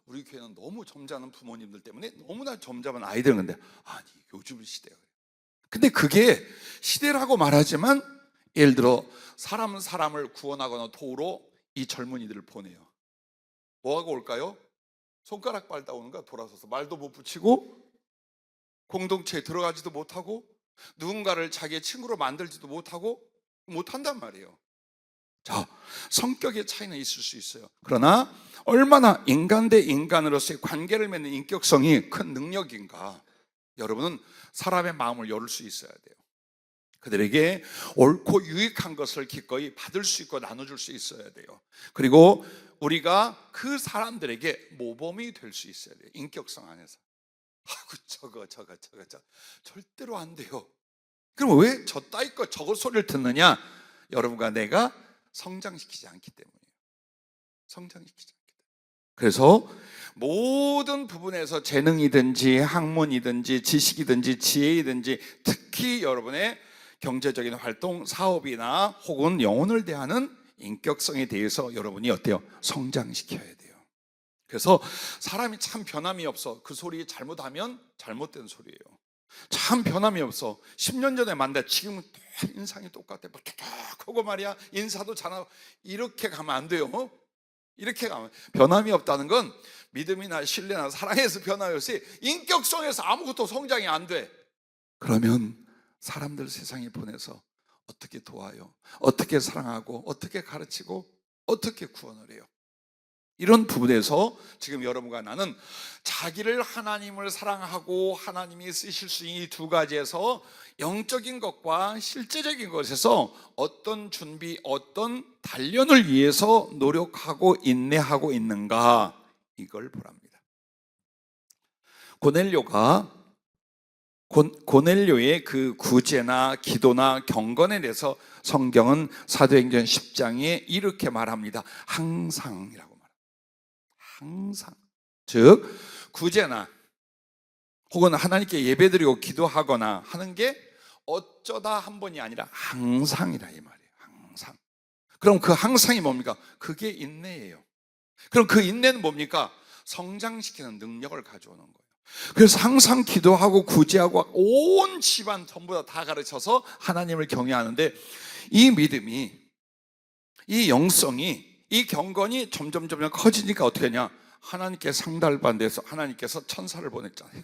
우리 교회는 너무 점잖은 부모님들 때문에 너무나 점잖은 아이들. 근데 아니 요즘 시대가 그래요. 근데 그게 시대라고 말하지만 예를 들어 사람을 구원하거나 도우러 이 젊은이들을 보내요. 뭐하고 올까요? 손가락 빨다 오는 거야. 돌아서서 말도 못 붙이고 공동체에 들어가지도 못하고 누군가를 자기의 친구로 만들지도 못한단 말이에요. 자, 성격의 차이는 있을 수 있어요. 그러나 얼마나 인간 대 인간으로서의 관계를 맺는 인격성이 큰 능력인가. 여러분은 사람의 마음을 열을 수 있어야 돼요. 그들에게 옳고 유익한 것을 기꺼이 받을 수 있고 나눠줄 수 있어야 돼요. 그리고 우리가 그 사람들에게 모범이 될 수 있어야 돼요. 인격성 안에서. 저거 절대로 안 돼요. 그럼 왜 저 따위 거 저거 소리를 듣느냐? 여러분과 내가 성장시키지 않기 때문이에요. 성장시키지 않기 때문에. 그래서 모든 부분에서 재능이든지 학문이든지 지식이든지 지혜이든지 특히 여러분의 경제적인 활동, 사업이나 혹은 영혼을 대하는 인격성에 대해서 여러분이 어때요? 성장시켜야 돼요. 그래서 사람이 참 변함이 없어. 그 소리 잘못하면 잘못된 소리예요. 참 변함이 없어. 10년 전에 만나 지금은 또 인상이 똑같아. 뭐 툭툭하고 말이야. 인사도 잘하고. 이렇게 가면 안 돼요. 이렇게 가면 변함이 없다는 건 믿음이나 신뢰나 사랑에서 변함이 없이 인격성에서 아무것도 성장이 안 돼. 그러면 사람들 세상에 보내서 어떻게 도와요? 어떻게 사랑하고 어떻게 가르치고 어떻게 구원을 해요? 이런 부분에서 지금 여러분과 나는 자기를 하나님을 사랑하고 하나님이 쓰실 수 있는 이 두 가지에서 영적인 것과 실제적인 것에서 어떤 준비, 어떤 단련을 위해서 노력하고 인내하고 있는가, 이걸 보랍니다. 고넬료의 그 구제나 기도나 경건에 대해서 성경은 사도행전 10장에 이렇게 말합니다. 항상이라고 말합니다. 항상. 즉 구제나 혹은 하나님께 예배드리고 기도하거나 하는 게 어쩌다 한 번이 아니라 항상이라 이 말이에요. 항상. 그럼 그 항상이 뭡니까? 그게 인내예요. 그럼 그 인내는 뭡니까? 성장시키는 능력을 가져오는 거예요. 그래서 항상 기도하고 구제하고 온 집안 전부 다 가르쳐서 하나님을 경외하는데, 이 믿음이, 이 영성이, 이 경건이 점점 커지니까 어떻게 하냐? 하나님께 상달반대해서 하나님께서 천사를 보냈잖아요.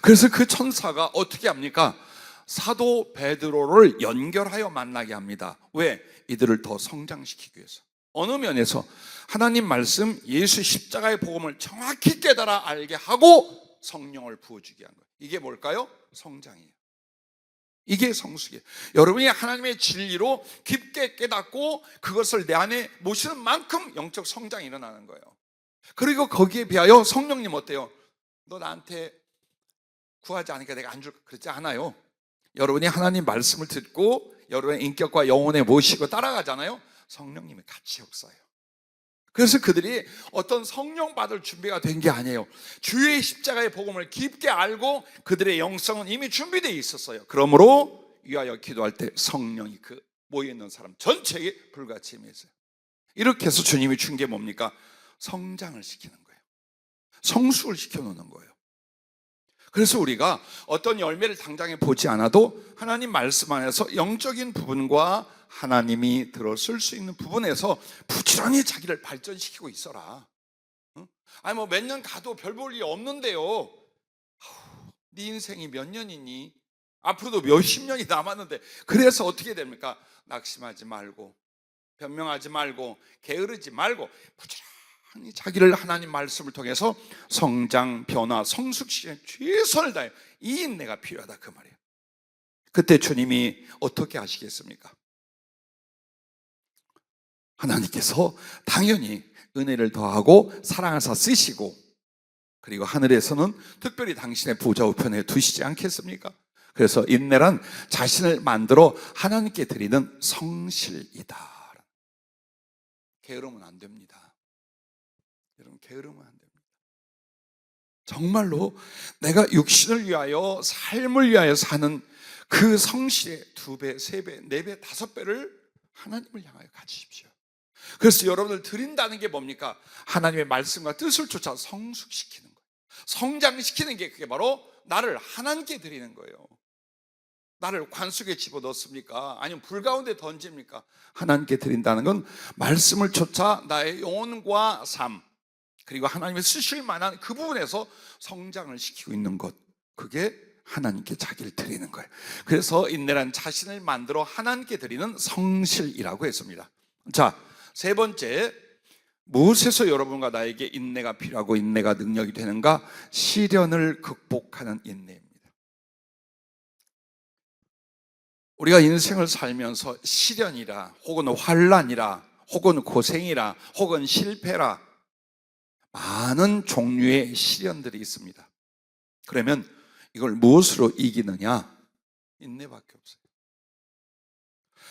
그래서 그 천사가 어떻게 합니까? 사도 베드로를 연결하여 만나게 합니다. 왜? 이들을 더 성장시키기 위해서. 어느 면에서 하나님 말씀, 예수 십자가의 복음을 정확히 깨달아 알게 하고 성령을 부어주게 한 거예요. 이게 뭘까요? 성장이에요. 이게 성숙이에요. 여러분이 하나님의 진리로 깊게 깨닫고 그것을 내 안에 모시는 만큼 영적 성장이 일어나는 거예요. 그리고 거기에 비하여 성령님 어때요? 너 나한테 구하지 않으니까 내가 안 줄까? 그렇지 않아요. 여러분이 하나님 말씀을 듣고 여러분의 인격과 영혼에 모시고 따라가잖아요. 성령님이 같이 역사해요. 그래서 그들이 어떤 성령 받을 준비가 된 게 아니에요. 주의 십자가의 복음을 깊게 알고 그들의 영성은 이미 준비되어 있었어요. 그러므로 위하여 기도할 때 성령이 그 모여있는 사람 전체에 불같이 임했어요. 이렇게 해서 주님이 준 게 뭡니까? 성장을 시키는 거예요. 성숙을 시켜놓는 거예요. 그래서 우리가 어떤 열매를 당장에 보지 않아도 하나님 말씀 안에서 영적인 부분과 하나님이 들어설 수 있는 부분에서 부지런히 자기를 발전시키고 있어라. 아니 뭐 몇 년 가도 별 볼 일이 없는데요. 네 인생이 몇 년이니? 앞으로도 몇십 년이 남았는데. 그래서 어떻게 됩니까? 낙심하지 말고, 변명하지 말고, 게으르지 말고 부지런히 자기를 하나님 말씀을 통해서 성장, 변화, 성숙시키는 최선을 다해. 이 인내가 필요하다 그 말이에요. 그때 주님이 어떻게 하시겠습니까? 하나님께서 당연히 은혜를 더하고 사랑하사 쓰시고, 그리고 하늘에서는 특별히 당신의 보좌 우편에 두시지 않겠습니까? 그래서 인내란 자신을 만들어 하나님께 드리는 성실이다. 게으르면 안 됩니다. 여러분, 게으르면 안 됩니다. 정말로 내가 육신을 위하여, 삶을 위하여 사는 그 성실의 2배, 3배, 4배, 5배를 하나님을 향하여 가지십시오. 그래서 여러분들 드린다는 게 뭡니까? 하나님의 말씀과 뜻을 쫓아 성숙시키는 거예요. 성장시키는 게 그게 바로 나를 하나님께 드리는 거예요. 나를 관 속에 집어넣습니까? 아니면 불 가운데 던집니까? 하나님께 드린다는 건 말씀을 쫓아 나의 영혼과 삶, 그리고 하나님의 쓰실 만한 그 부분에서 성장을 시키고 있는 것, 그게 하나님께 자기를 드리는 거예요. 그래서 인내란 자신을 만들어 하나님께 드리는 성실이라고 했습니다. 자, 3번째, 무엇에서 여러분과 나에게 인내가 필요하고 인내가 능력이 되는가? 시련을 극복하는 인내입니다. 우리가 인생을 살면서 시련이라, 혹은 환난이라, 혹은 고생이라, 혹은 실패라, 많은 종류의 시련들이 있습니다. 그러면 이걸 무엇으로 이기느냐? 인내밖에 없어요.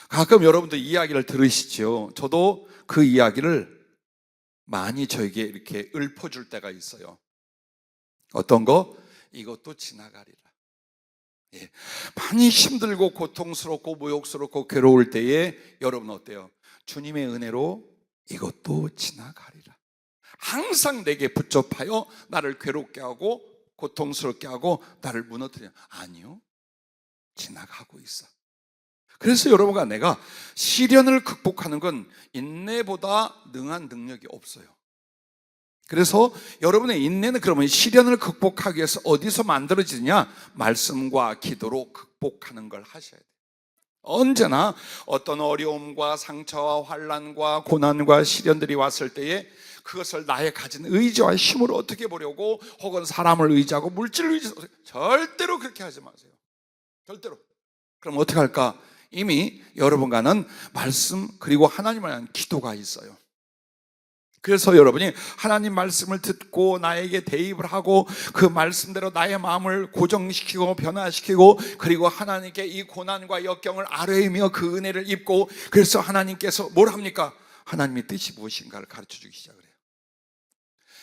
가끔 여러분들 이야기를 들으시죠. 저도 그 이야기를 많이 저에게 이렇게 읊어줄 때가 있어요. 어떤 거? 이것도 지나가리라. 예. 많이 힘들고 고통스럽고 모욕스럽고 괴로울 때에 여러분 어때요? 주님의 은혜로 이것도 지나가리라. 항상 내게 붙잡하여 나를 괴롭게 하고 고통스럽게 하고 나를 무너뜨려. 아니요, 지나가고 있어. 그래서 여러분과 내가 시련을 극복하는 건 인내보다 능한 능력이 없어요. 그래서 여러분의 인내는 그러면 시련을 극복하기 위해서 어디서 만들어지느냐? 말씀과 기도로 극복하는 걸 하셔야 돼요. 언제나 어떤 어려움과 상처와 환난과 고난과 시련들이 왔을 때에 그것을 나의 가진 의지와 힘으로 어떻게 보려고, 혹은 사람을 의지하고 물질을 의지하고, 절대로 그렇게 하지 마세요. 절대로. 그럼 어떻게 할까? 이미 여러분과는 말씀 그리고 하나님을 향한 기도가 있어요. 그래서 여러분이 하나님 말씀을 듣고 나에게 대입을 하고 그 말씀대로 나의 마음을 고정시키고 변화시키고, 그리고 하나님께 이 고난과 역경을 아뢰이며 그 은혜를 입고, 그래서 하나님께서 뭘 합니까? 하나님의 뜻이 무엇인가를 가르쳐주기 시작을 해요.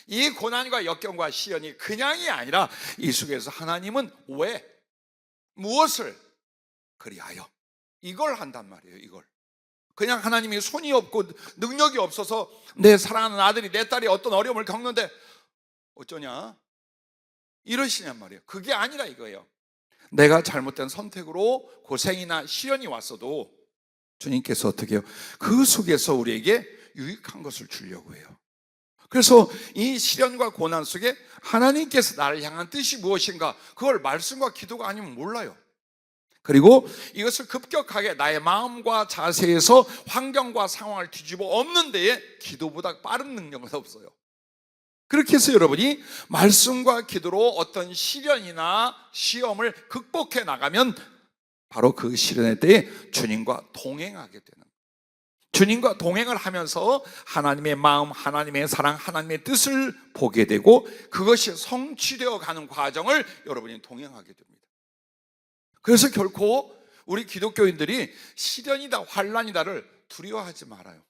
이 고난과 역경과 시련이 그냥이 아니라 이 속에서 하나님은 왜, 무엇을 그리하여 이걸 한단 말이에요. 이걸 그냥 하나님이 손이 없고 능력이 없어서 내 사랑하는 아들이, 내 딸이 어떤 어려움을 겪는데 어쩌냐 이러시냔 말이에요. 그게 아니라 이거예요. 내가 잘못된 선택으로 고생이나 시련이 왔어도 주님께서 어떻게 해요? 그 속에서 우리에게 유익한 것을 주려고 해요. 그래서 이 시련과 고난 속에 하나님께서 나를 향한 뜻이 무엇인가, 그걸 말씀과 기도가 아니면 몰라요. 그리고 이것을 급격하게 나의 마음과 자세에서 환경과 상황을 뒤집어 엎는 데에 기도보다 빠른 능력은 없어요. 그렇게 해서 여러분이 말씀과 기도로 어떤 시련이나 시험을 극복해 나가면 바로 그 시련의 때에 주님과 동행하게 되는 거예요. 주님과 동행을 하면서 하나님의 마음, 하나님의 사랑, 하나님의 뜻을 보게 되고 그것이 성취되어 가는 과정을 여러분이 동행하게 됩니다. 그래서 결코 우리 기독교인들이 시련이다 환난이다를 두려워하지 말아요.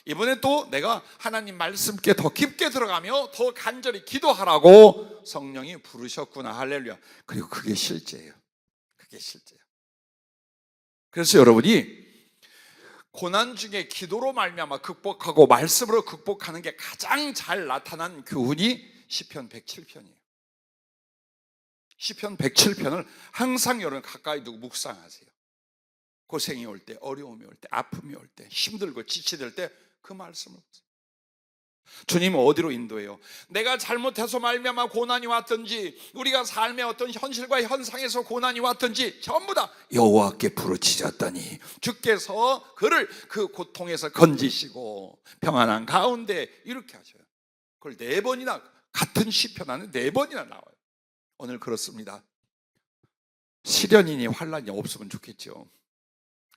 이번에 또 내가 하나님 말씀께 더 깊게 들어가며 더 간절히 기도하라고 성령이 부르셨구나. 할렐루야. 그리고 그게 실제예요. 그게 실제예요. 그래서 여러분이 고난 중에 기도로 말미암아 극복하고 말씀으로 극복하는 게 가장 잘 나타난 교훈이 시편 107편이에요. 시편 107편을 항상 여러분 가까이 두고 묵상하세요. 고생이 올 때, 어려움이 올 때, 아픔이 올 때, 힘들고 지치될 때 그 말씀을 보세요. 주님은 어디로 인도해요? 내가 잘못해서 말미암아 고난이 왔든지, 우리가 삶의 어떤 현실과 현상에서 고난이 왔든지 전부 다 여호와께 부르짖었더니 주께서 그를 그 고통에서 건지시고 평안한 가운데, 이렇게 하셔요. 그걸 4번이나, 같은 시편 안에 4번이나 나와요. 오늘 그렇습니다. 시련이니 환난이 없으면 좋겠죠.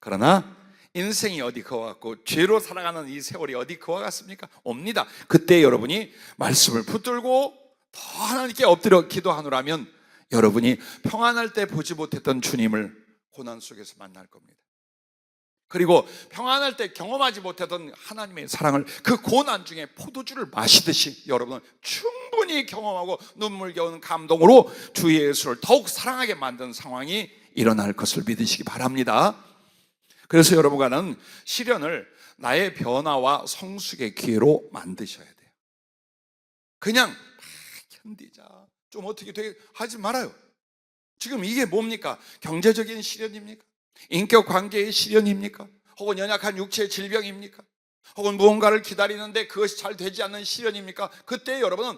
그러나 인생이 어디 그와 같고 죄로 살아가는 이 세월이 어디 그와 같습니까? 옵니다. 그때 여러분이 말씀을 붙들고 더 하나님께 엎드려 기도하노라면 여러분이 평안할 때 보지 못했던 주님을 고난 속에서 만날 겁니다. 그리고 평안할 때 경험하지 못했던 하나님의 사랑을 그 고난 중에 포도주를 마시듯이 여러분은 충분히 경험하고 눈물겨운 감동으로 주 예수를 더욱 사랑하게 만드는 상황이 일어날 것을 믿으시기 바랍니다. 그래서 여러분과는 시련을 나의 변화와 성숙의 기회로 만드셔야 돼요. 그냥 막 견디자, 좀 어떻게 되게 하지 말아요. 지금 이게 뭡니까? 경제적인 시련입니까? 인격 관계의 시련입니까? 혹은 연약한 육체의 질병입니까? 혹은 무언가를 기다리는데 그것이 잘 되지 않는 시련입니까? 그때 여러분은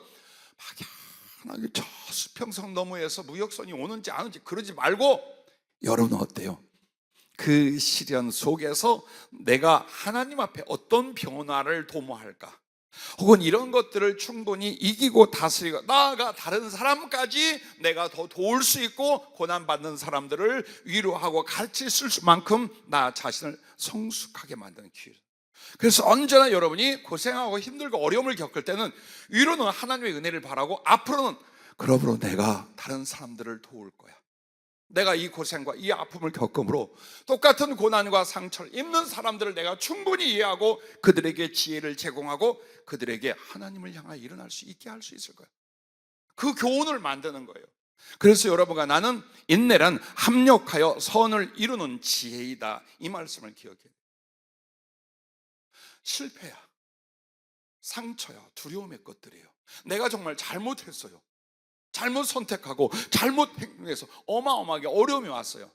막연하게 저 수평선 너머에서 무역선이 오는지 안 오는지 그러지 말고, 여러분은 어때요? 그 시련 속에서 내가 하나님 앞에 어떤 변화를 도모할까? 혹은 이런 것들을 충분히 이기고 다스리고 나아가 다른 사람까지 내가 더 도울 수 있고 고난받는 사람들을 위로하고 가르칠 만큼 나 자신을 성숙하게 만드는 기회. 그래서 언제나 여러분이 고생하고 힘들고 어려움을 겪을 때는 위로는 하나님의 은혜를 바라고 앞으로는 그러므로 내가 다른 사람들을 도울 거야. 내가 이 고생과 이 아픔을 겪음으로 똑같은 고난과 상처를 입는 사람들을 내가 충분히 이해하고 그들에게 지혜를 제공하고 그들에게 하나님을 향하여 일어날 수 있게 할 수 있을 거예요. 그 교훈을 만드는 거예요. 그래서 여러분과 나는 인내란 합력하여 선을 이루는 지혜이다, 이 말씀을 기억해야 돼요. 실패야, 상처야, 두려움의 것들이에요. 내가 정말 잘못했어요. 잘못 선택하고 잘못 행동해서 어마어마하게 어려움이 왔어요.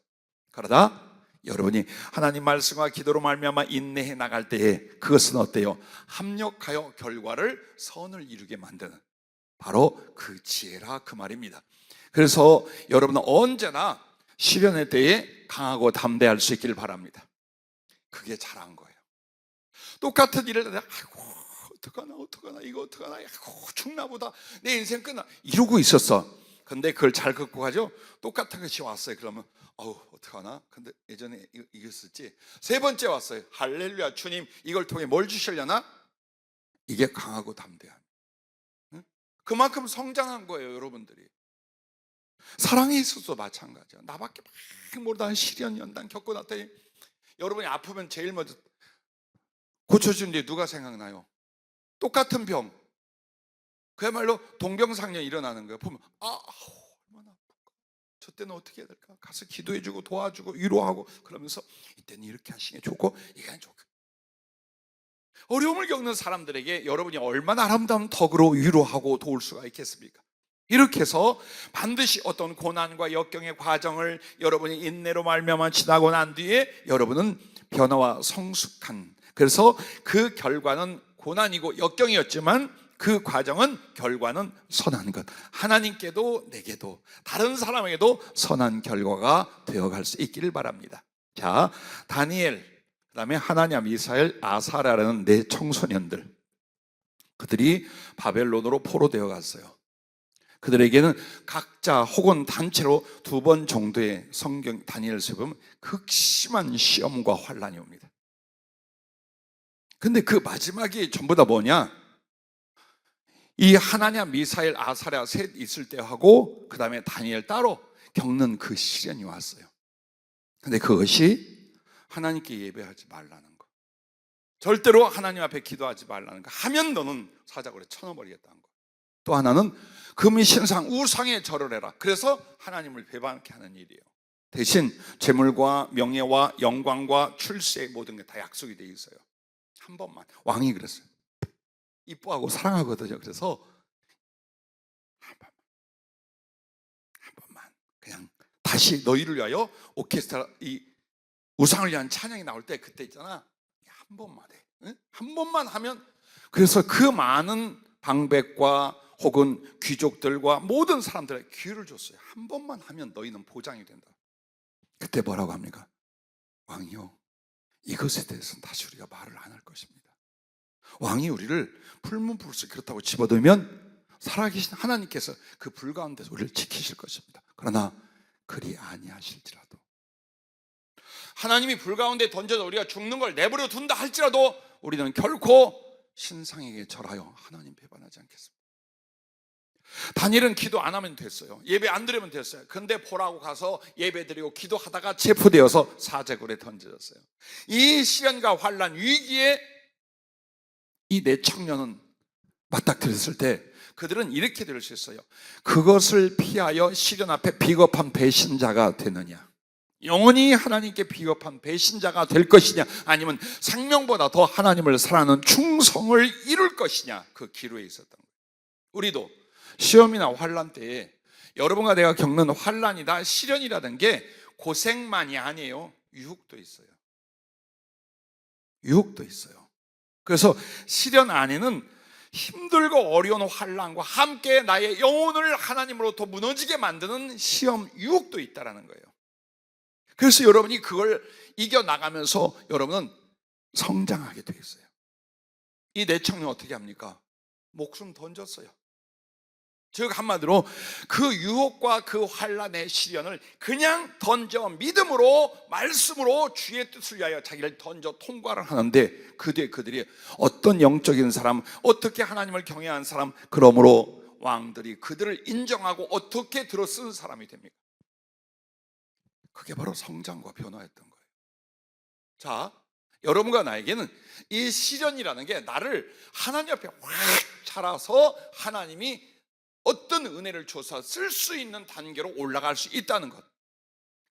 그러다 여러분이 하나님 말씀과 기도로 말미암아 인내해 나갈 때에 그것은 어때요? 합력하여 결과를 선을 이루게 만드는 바로 그 지혜라, 그 말입니다. 그래서 여러분은 언제나 시련의 때에 강하고 담대할 수 있기를 바랍니다. 그게 잘한 거예요. 똑같은 일을 하다가 아이고 어떡하나 이거 어떡하나, 아이고 죽나 보다, 내 인생 끝나, 이러고 있었어. 근데 그걸 잘 극복하죠. 똑같은 것이 왔어요. 그러면 어떡하나, 근데 예전에 이겼었지. 세 번째 왔어요. 할렐루야, 주님 이걸 통해 뭘 주시려나? 이게 강하고 담대함. 응? 그만큼 성장한 거예요. 여러분들이 사랑에 있어서도 마찬가지야. 나밖에 막 모르다 시련 연단 겪고 났더니 여러분이 아프면 제일 먼저 고쳐준 뒤에 누가 생각나요? 똑같은 병, 그야말로 동병상련이 일어나는 거예요. 보면 얼마나 아플까, 저 때는 어떻게 해야 될까, 가서 기도해주고 도와주고 위로하고 그러면서 이때는 이렇게 하시는 게 좋고 이게 좋고. 어려움을 겪는 사람들에게 여러분이 얼마나 아름다운 덕으로 위로하고 도울 수가 있겠습니까? 이렇게 해서 반드시 어떤 고난과 역경의 과정을 여러분이 인내로 말미암아 지나고 난 뒤에 여러분은 변화와 성숙한, 그래서 그 결과는 고난이고 역경이었지만 그 과정은 결과는 선한 것, 하나님께도 내게도 다른 사람에게도 선한 결과가 되어갈 수 있기를 바랍니다. 자, 다니엘, 그 다음에 하나냐, 미사엘, 아사랴라는 네 청소년들, 그들이 바벨론으로 포로되어 갔어요. 그들에게는 각자 혹은 단체로 2번 정도의 성경 다니엘서에 보면 극심한 시험과 환란이 옵니다. 근데 그 마지막이 전부 다 뭐냐? 이 하나냐, 미사엘, 아사랴 셋 있을 때 하고 그 다음에 다니엘 따로 겪는 그 시련이 왔어요. 근데 그것이 하나님께 예배하지 말라는 거, 절대로 하나님 앞에 기도하지 말라는 거, 하면 너는 사자굴에 쳐넣어버리겠다는 거. 또 하나는 금이 신상 우상에 절을 해라. 그래서 하나님을 배반케 하는 일이에요. 대신 재물과 명예와 영광과 출세의 모든 게 다 약속이 돼 있어요. 한 번만, 왕이 그랬어요. 이뻐하고 사랑하거든요. 그래서 한 번만 그냥 다시 너희를 위하여 오케스트라, 이 우상을 위한 찬양이 나올 때 그때 있잖아, 한 번만 해. 응? 한 번만 하면, 그래서 그 많은 방백과 혹은 귀족들과 모든 사람들에게 기회를 줬어요. 한 번만 하면 너희는 보장이 된다. 그때 뭐라고 합니까? 왕이요, 이것에 대해서는 다시 우리가 말을 안 할 것입니다. 왕이 우리를 풀문풀수 그렇다고 집어들면 살아계신 하나님께서 그 불 가운데서 우리를 지키실 것입니다. 그러나 그리 아니하실지라도, 하나님이 불 가운데 던져서 우리가 죽는 걸 내버려 둔다 할지라도 우리는 결코 신상에게 절하여 하나님 배반하지 않겠습니다. 다니엘은 기도 안 하면 됐어요. 예배 안 드리면 됐어요. 근데 보라고 가서 예배 드리고 기도하다가 체포되어서 사제굴에 던져졌어요. 이 시련과 환란 위기에 이 네 청년은 맞닥뜨렸을 때 그들은 이렇게 될 수 있어요. 그것을 피하여 시련 앞에 비겁한 배신자가 되느냐, 영원히 하나님께 비겁한 배신자가 될 것이냐, 아니면 생명보다 더 하나님을 사랑하는 충성을 이룰 것이냐, 그 기로에 있었던 거예요. 우리도 시험이나 환란 때에 여러분과 내가 겪는 환란이다 시련이라는 게 고생만이 아니에요. 유혹도 있어요. 유혹도 있어요. 그래서 시련 안에는 힘들고 어려운 환란과 함께 나의 영혼을 하나님으로부터 무너지게 만드는 시험, 유혹도 있다는 거예요. 그래서 여러분이 그걸 이겨나가면서 여러분은 성장하게 되어 있어요. 이 네 청년 어떻게 합니까? 목숨 던졌어요. 즉 한마디로 그 유혹과 그 환란의 시련을 그냥 던져 믿음으로, 말씀으로 주의 뜻을 위하여 자기를 던져 통과를 하는데, 그 뒤에 그들이 어떤 영적인 사람, 어떻게 하나님을 경외하는 사람, 그러므로 왕들이 그들을 인정하고 어떻게 들어쓴 사람이 됩니까? 그게 바로 성장과 변화였던 거예요. 자, 여러분과 나에게는 이 시련이라는 게 나를 하나님 앞에 확 자라서 하나님이 어떤 은혜를 줘서 쓸 수 있는 단계로 올라갈 수 있다는 것,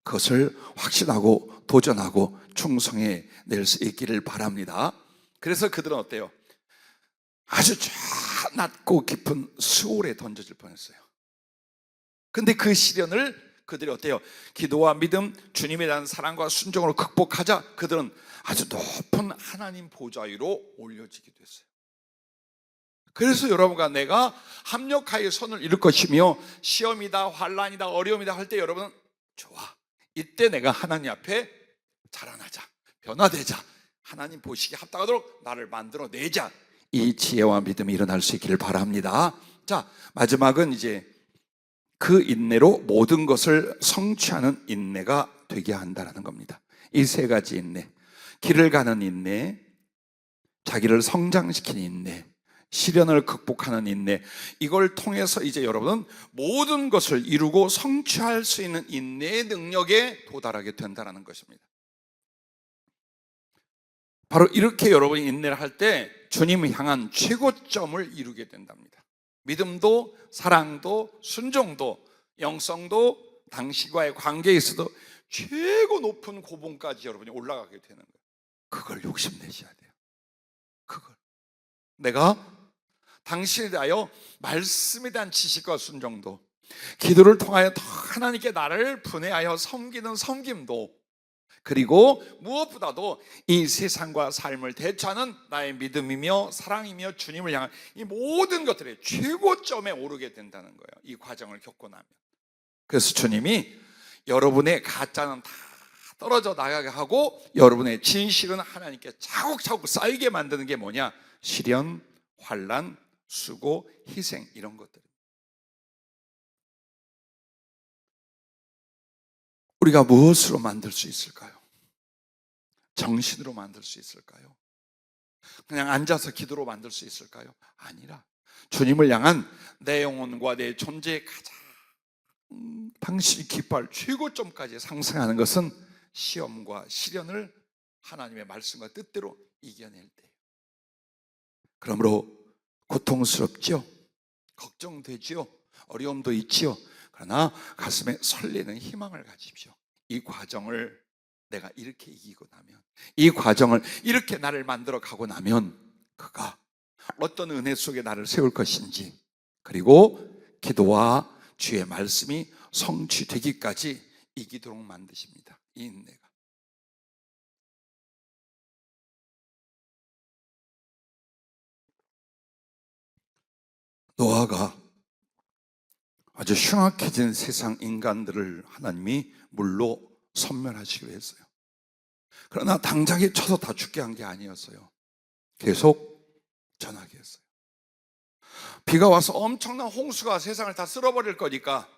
그것을 확신하고 도전하고 충성해 낼 수 있기를 바랍니다. 그래서 그들은 어때요? 아주 저 낮고 깊은 수월에 던져질 뻔했어요. 근데 그 시련을 그들이 어때요? 기도와 믿음, 주님에 대한 사랑과 순종으로 극복하자 그들은 아주 높은 하나님 보좌 위로 올려지기도 했어요. 그래서 여러분과 내가 합력하여 선을 이룰 것이며, 시험이다, 환란이다, 어려움이다 할 때 여러분은 좋아, 이때 내가 하나님 앞에 자라나자, 변화되자, 하나님 보시기에 합당하도록 나를 만들어내자, 이 지혜와 믿음이 일어날 수 있기를 바랍니다. 자, 마지막은 이제 그 인내로 모든 것을 성취하는 인내가 되게 한다는 겁니다. 이 세 가지 인내, 길을 가는 인내, 자기를 성장시키는 인내, 시련을 극복하는 인내, 이걸 통해서 이제 여러분은 모든 것을 이루고 성취할 수 있는 인내의 능력에 도달하게 된다는 것입니다. 바로 이렇게 여러분이 인내를 할 때 주님을 향한 최고점을 이루게 된답니다. 믿음도, 사랑도, 순종도, 영성도, 당신과의 관계에 있어도 최고 높은 고봉까지 여러분이 올라가게 되는 거예요. 그걸 욕심내셔야 돼요. 그걸 내가 당신에 대하여 말씀에 대한 지식과 순종도, 기도를 통하여 더 하나님께 나를 분해하여 섬기는 섬김도, 그리고 무엇보다도 이 세상과 삶을 대처하는 나의 믿음이며 사랑이며 주님을 향한 이 모든 것들의 최고점에 오르게 된다는 거예요. 이 과정을 겪고 나면. 그래서 주님이 여러분의 가짜는 다 떨어져 나가게 하고 여러분의 진실은 하나님께 차곡차곡 쌓이게 만드는 게 뭐냐? 시련, 환란, 수고, 희생, 이런 것들. 우리가 무엇으로 만들 수 있을까요? 정신으로 만들 수 있을까요? 그냥 앉아서 기도로 만들 수 있을까요? 아니라 주님을 향한 내 영혼과 내 존재의 가장 당신이 기뻐할 최고점까지 상승하는 것은 시험과 시련을 하나님의 말씀과 뜻대로 이겨낼 때예요. 그러므로 고통스럽죠? 걱정되죠? 어려움도 있지요? 그러나 가슴에 설레는 희망을 가지십시오. 이 과정을 내가 이렇게 이기고 나면, 이 과정을 이렇게 나를 만들어 가고 나면 그가 어떤 은혜 속에 나를 세울 것인지, 그리고 기도와 주의 말씀이 성취되기까지 이기도록 만드십니다. 이 인내가. 노아가 아주 흉악해진 세상 인간들을 하나님이 물로 섬멸하시기로 했어요. 그러나 당장에 쳐서 다 죽게 한 게 아니었어요. 계속 전하게 했어요. 비가 와서 엄청난 홍수가 세상을 다 쓸어버릴 거니까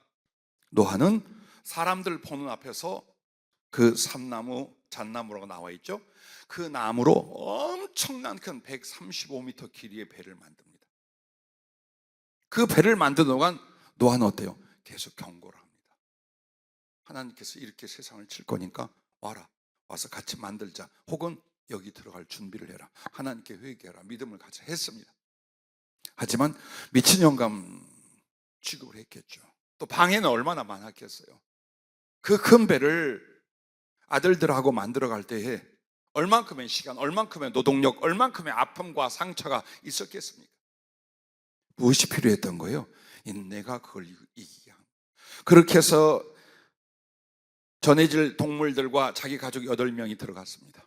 노아는 사람들 보는 앞에서 그 삼나무, 잣나무라고 나와 있죠. 그 나무로 엄청난 큰 135m 길이의 배를 만듭니다. 그 배를 만드는 동안 노아는 어때요? 계속 경고를 합니다. 하나님께서 이렇게 세상을 칠 거니까 와라, 와서 같이 만들자. 혹은 여기 들어갈 준비를 해라. 하나님께 회개해라. 믿음을 가져 했습니다. 하지만 미친 영감 취급을 했겠죠. 또 방해는 얼마나 많았겠어요. 그 큰 배를 아들들하고 만들어갈 때에 얼만큼의 시간, 얼만큼의 노동력, 얼만큼의 아픔과 상처가 있었겠습니까? 무엇이 필요했던 거예요? 인내가 그걸 이기게 합니다. 그렇게 해서 전해질 동물들과 자기 가족 8명이 들어갔습니다.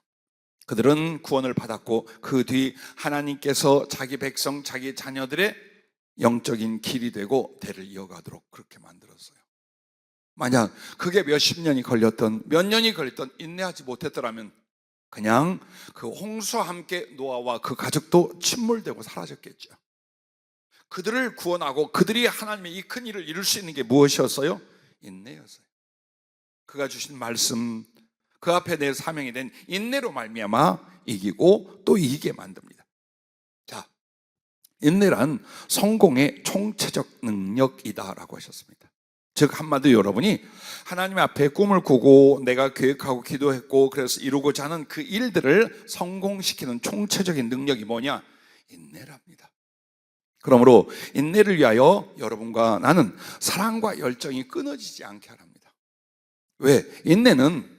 그들은 구원을 받았고 그 뒤 하나님께서 자기 백성, 자기 자녀들의 영적인 길이 되고 대를 이어가도록 그렇게 만들었어요. 만약 그게 몇십 년이 걸렸던, 몇 년이 걸렸던 인내하지 못했더라면 그냥 그 홍수와 함께 노아와 그 가족도 침몰되고 사라졌겠죠. 그들을 구원하고 그들이 하나님의 이 큰 일을 이룰 수 있는 게 무엇이었어요? 인내였어요. 그가 주신 말씀, 그 앞에 내 사명이 된 인내로 말미암아 이기고 또 이기게 만듭니다. 자, 인내란 성공의 총체적 능력이다라고 하셨습니다. 즉 한마디로 여러분이 하나님 앞에 꿈을 꾸고 내가 계획하고 기도했고 그래서 이루고자 하는 그 일들을 성공시키는 총체적인 능력이 뭐냐? 인내랍니다. 그러므로 인내를 위하여 여러분과 나는 사랑과 열정이 끊어지지 않게 하랍니다. 왜? 인내는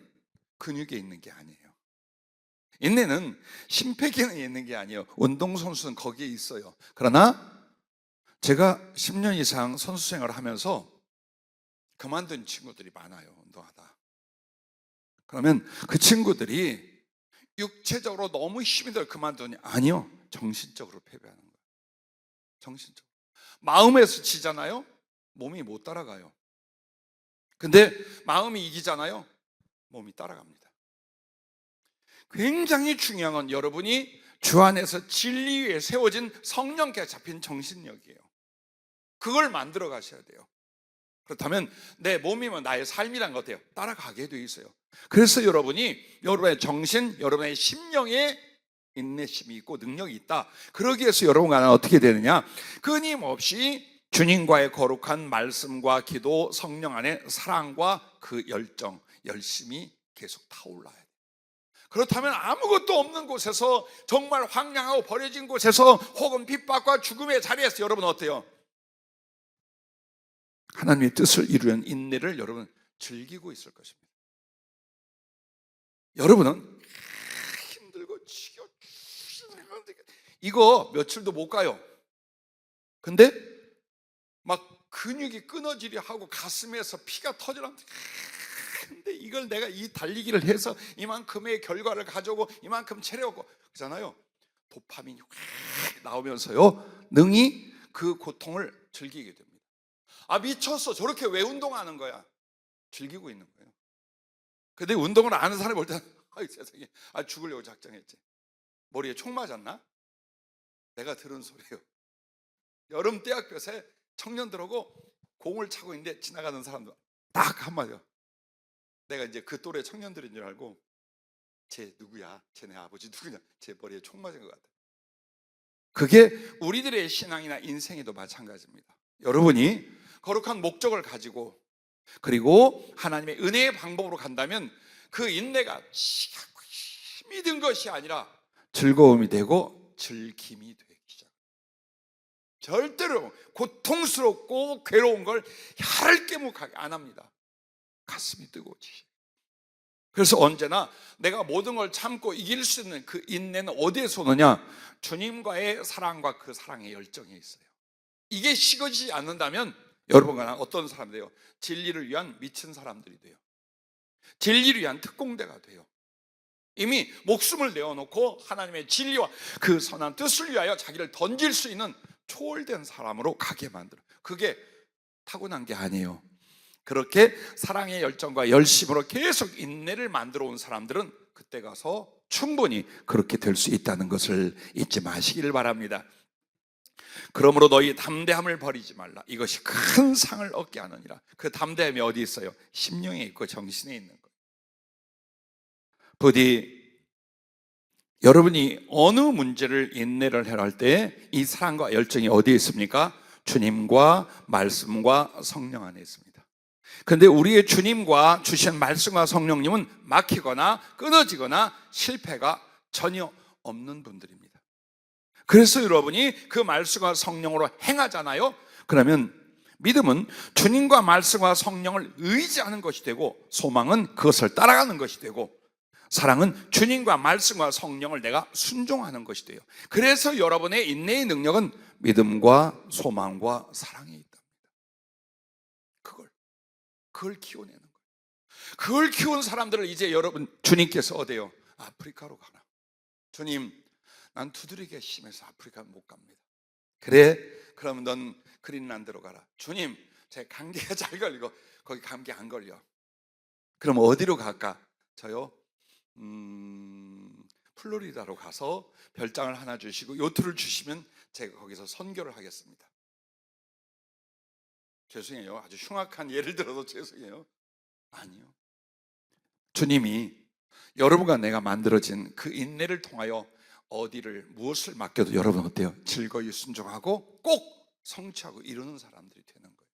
근육에 있는 게 아니에요. 인내는 심폐기능에 있는 게 아니에요. 운동선수는 거기에 있어요. 그러나 제가 10년 이상 선수 생활을 하면서 그만둔 친구들이 많아요. 운동하다. 그러면 그 친구들이 육체적으로 너무 힘이 들어 그만두냐? 아니요. 정신적으로 패배하는 거예요. 정신적으로. 마음에서 지잖아요. 몸이 못 따라가요. 근데 마음이 이기잖아요. 몸이 따라갑니다. 굉장히 중요한 건 여러분이 주 안에서 진리 위에 세워진 성령께 잡힌 정신력이에요. 그걸 만들어 가셔야 돼요. 그렇다면 내 몸이면 나의 삶이란 것 같아요. 따라가게 돼 있어요. 그래서 여러분이 여러분의 정신, 여러분의 심령에 인내심이 있고 능력이 있다. 그러기 위해서 여러분과 나는 어떻게 되느냐? 끊임없이 주님과의 거룩한 말씀과 기도, 성령 안에 사랑과 그 열정, 열심이 계속 타올라야 돼요. 그렇다면 아무것도 없는 곳에서, 정말 황량하고 버려진 곳에서, 혹은 핍박과 죽음의 자리에서 여러분 어때요? 하나님의 뜻을 이루는 인내를 여러분 즐기고 있을 것입니다. 여러분은 힘들고 지겨 이거 며칠도 못 가요. 근데 막 근육이 끊어지려 하고 가슴에서 피가 터지려 하는데, 근데 이걸 내가 이 달리기를 해서 이만큼의 결과를 가져오고 이만큼 체력고 그러잖아요. 도파민이 확 나오면서요 능히 그 고통을 즐기게 됩니다. 아, 미쳤어. 저렇게 왜 운동하는 거야? 즐기고 있는 거예요. 근데 운동을 안 하는 사람이 볼 때는 아이 세상에, 아 죽으려고 작정했지. 머리에 총 맞았나? 내가 들은 소리예요. 여름 떼학볕에 청년들하고 공을 차고 있는데 지나가는 사람들 딱 한마디요. 내가 이제 그 또래 청년들인 줄 알고, 쟤 누구야? 쟤네 아버지 누구냐? 쟤 머리에 총 맞은 것 같아. 그게 우리들의 신앙이나 인생에도 마찬가지입니다. 여러분이 거룩한 목적을 가지고 그리고 하나님의 은혜의 방법으로 간다면 그 인내가 힘이 든 것이 아니라 즐거움이 되고 즐김이 되기 시작합니다. 절대로 고통스럽고 괴로운 걸 혈깨묵하게 안 합니다. 가슴이 뜨거워지시. 그래서 언제나 내가 모든 걸 참고 이길 수 있는 그 인내는 어디에서 오느냐? 주님과의 사랑과 그 사랑의 열정에 있어요. 이게 식어지지 않는다면 여러분과 난 어떤 사람이 돼요? 진리를 위한 미친 사람들이 돼요. 진리를 위한 특공대가 돼요. 이미 목숨을 내어놓고 하나님의 진리와 그 선한 뜻을 위하여 자기를 던질 수 있는 초월된 사람으로 가게 만들어요. 그게 타고난 게 아니에요. 그렇게 사랑의 열정과 열심으로 계속 인내를 만들어 온 사람들은 그때 가서 충분히 그렇게 될 수 있다는 것을 잊지 마시기를 바랍니다. 그러므로 너희 담대함을 버리지 말라. 이것이 큰 상을 얻게 하느니라. 그 담대함이 어디 있어요? 심령에 있고 정신에 있는 거예요. 부디 여러분이 어느 문제를 인내를 해야 할 때 이 사랑과 열정이 어디에 있습니까? 주님과 말씀과 성령 안에 있습니다. 그런데 우리의 주님과 주신 말씀과 성령님은 막히거나 끊어지거나 실패가 전혀 없는 분들입니다. 그래서 여러분이 그 말씀과 성령으로 행하잖아요. 그러면 믿음은 주님과 말씀과 성령을 의지하는 것이 되고, 소망은 그것을 따라가는 것이 되고, 사랑은 주님과 말씀과 성령을 내가 순종하는 것이 돼요. 그래서 여러분의 인내의 능력은 믿음과 소망과 사랑에 있답니다. 그걸 키워내는 거예요. 그걸 키운 사람들을 이제 여러분 주님께서 어디요? 아프리카로 가라. 주님, 난 두드리기가 심해서 아프리카 못 갑니다. 그래? 그러면 넌 그린란드로 가라. 주님, 제 감기가 잘 걸리고 거기 감기 안 걸려. 그럼 어디로 갈까? 저요? 플로리다로 가서 별장을 하나 주시고 요트를 주시면 제가 거기서 선교를 하겠습니다. 죄송해요. 아주 흉악한 예를 들어서 죄송해요. 아니요. 주님이 여러분과 내가 만들어진 그 인내를 통하여 어디를 무엇을 맡겨도 여러분 어때요? 즐거이 순종하고 꼭 성취하고 이루는 사람들이 되는 거예요.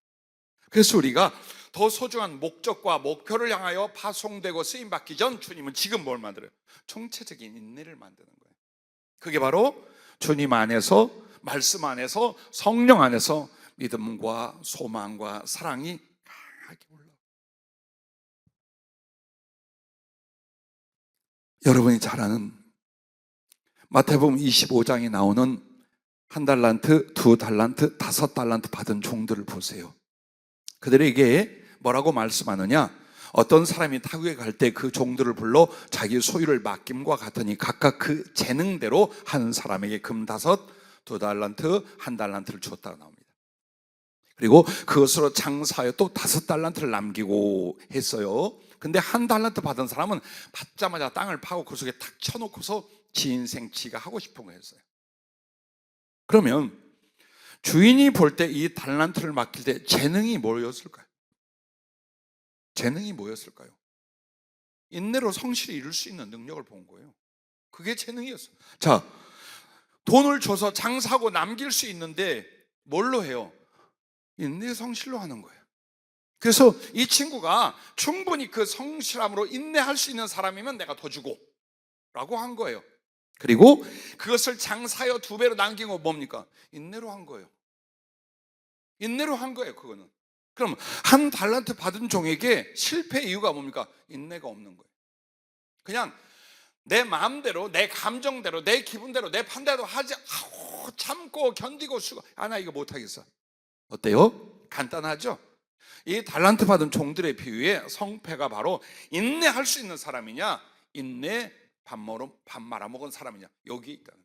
그래서 우리가 더 소중한 목적과 목표를 향하여 파송되고 쓰임받기 전 주님은 지금 뭘 만들어요? 총체적인 인내를 만드는 거예요. 그게 바로 주님 안에서, 말씀 안에서, 성령 안에서 믿음과 소망과 사랑이 강하게 올라와요. 여러분이 잘 아는 마태복음 25장에 나오는 1달란트, 2달란트, 5달란트 받은 종들을 보세요. 그들에게 뭐라고 말씀하느냐? 어떤 사람이 타국에 갈 때 그 종들을 불러 자기 소유를 맡김과 같으니 각각 그 재능대로 한 사람에게 금 5, 2달란트, 1달란트를 주었다고 나옵니다. 그리고 그것으로 장사하여 또 5달란트를 남기고 했어요. 근데 1달란트 받은 사람은 받자마자 땅을 파고 그 속에 탁 쳐놓고서 지 인생 지가 하고 싶은 거 했어요. 그러면 주인이 볼 때 이 달란트를 맡길 때 재능이 뭐였을까요? 재능이 뭐였을까요? 인내로 성실히 이룰 수 있는 능력을 본 거예요. 그게 재능이었어요. 자, 돈을 줘서 장사하고 남길 수 있는데 뭘로 해요? 인내 성실로 하는 거예요. 그래서 이 친구가 충분히 그 성실함으로 인내할 수 있는 사람이면 내가 더 주고 라고 한 거예요. 그리고 그것을 장사하여 2배로 남긴 건 뭡니까? 인내로 한 거예요. 인내로 한 거예요. 그거는. 그럼 1달란트 받은 종에게 실패 이유가 뭡니까? 인내가 없는 거예요. 그냥 내 마음대로, 내 감정대로, 내 기분대로, 내 판단대로 하지, 참고 견디고 쓰고, 나 이거 못하겠어. 어때요? 간단하죠? 이 달란트 받은 종들의 비유에 성패가 바로 인내할 수 있는 사람이냐, 인내 밥 말아먹은 사람이냐, 여기 있다는.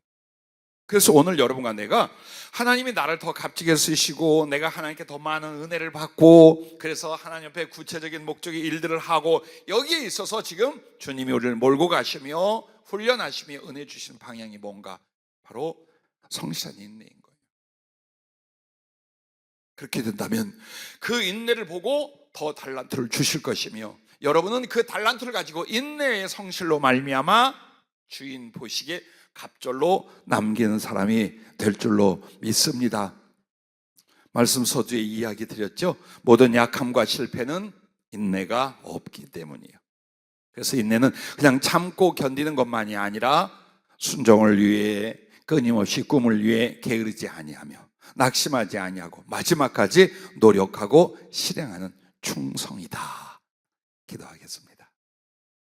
그래서 오늘 여러분과 내가 하나님이 나를 더 값지게 쓰시고 내가 하나님께 더 많은 은혜를 받고 그래서 하나님 앞에 구체적인 목적의 일들을 하고 여기에 있어서 지금 주님이 우리를 몰고 가시며 훈련하시며 은혜 주시는 방향이 뭔가? 바로 성실한 인내인 거예요. 그렇게 된다면 그 인내를 보고 더 달란트를 주실 것이며 여러분은 그 달란트를 가지고 인내의 성실로 말미암아 주인 보시기에 갑절로 남기는 사람이 될 줄로 믿습니다. 말씀 서두에 이야기 드렸죠. 모든 약함과 실패는 인내가 없기 때문이에요. 그래서 인내는 그냥 참고 견디는 것만이 아니라 순종을 위해 끊임없이 꿈을 위해 게으르지 아니하며 낙심하지 아니하고 마지막까지 노력하고 실행하는 충성이다. 기도하겠습니다.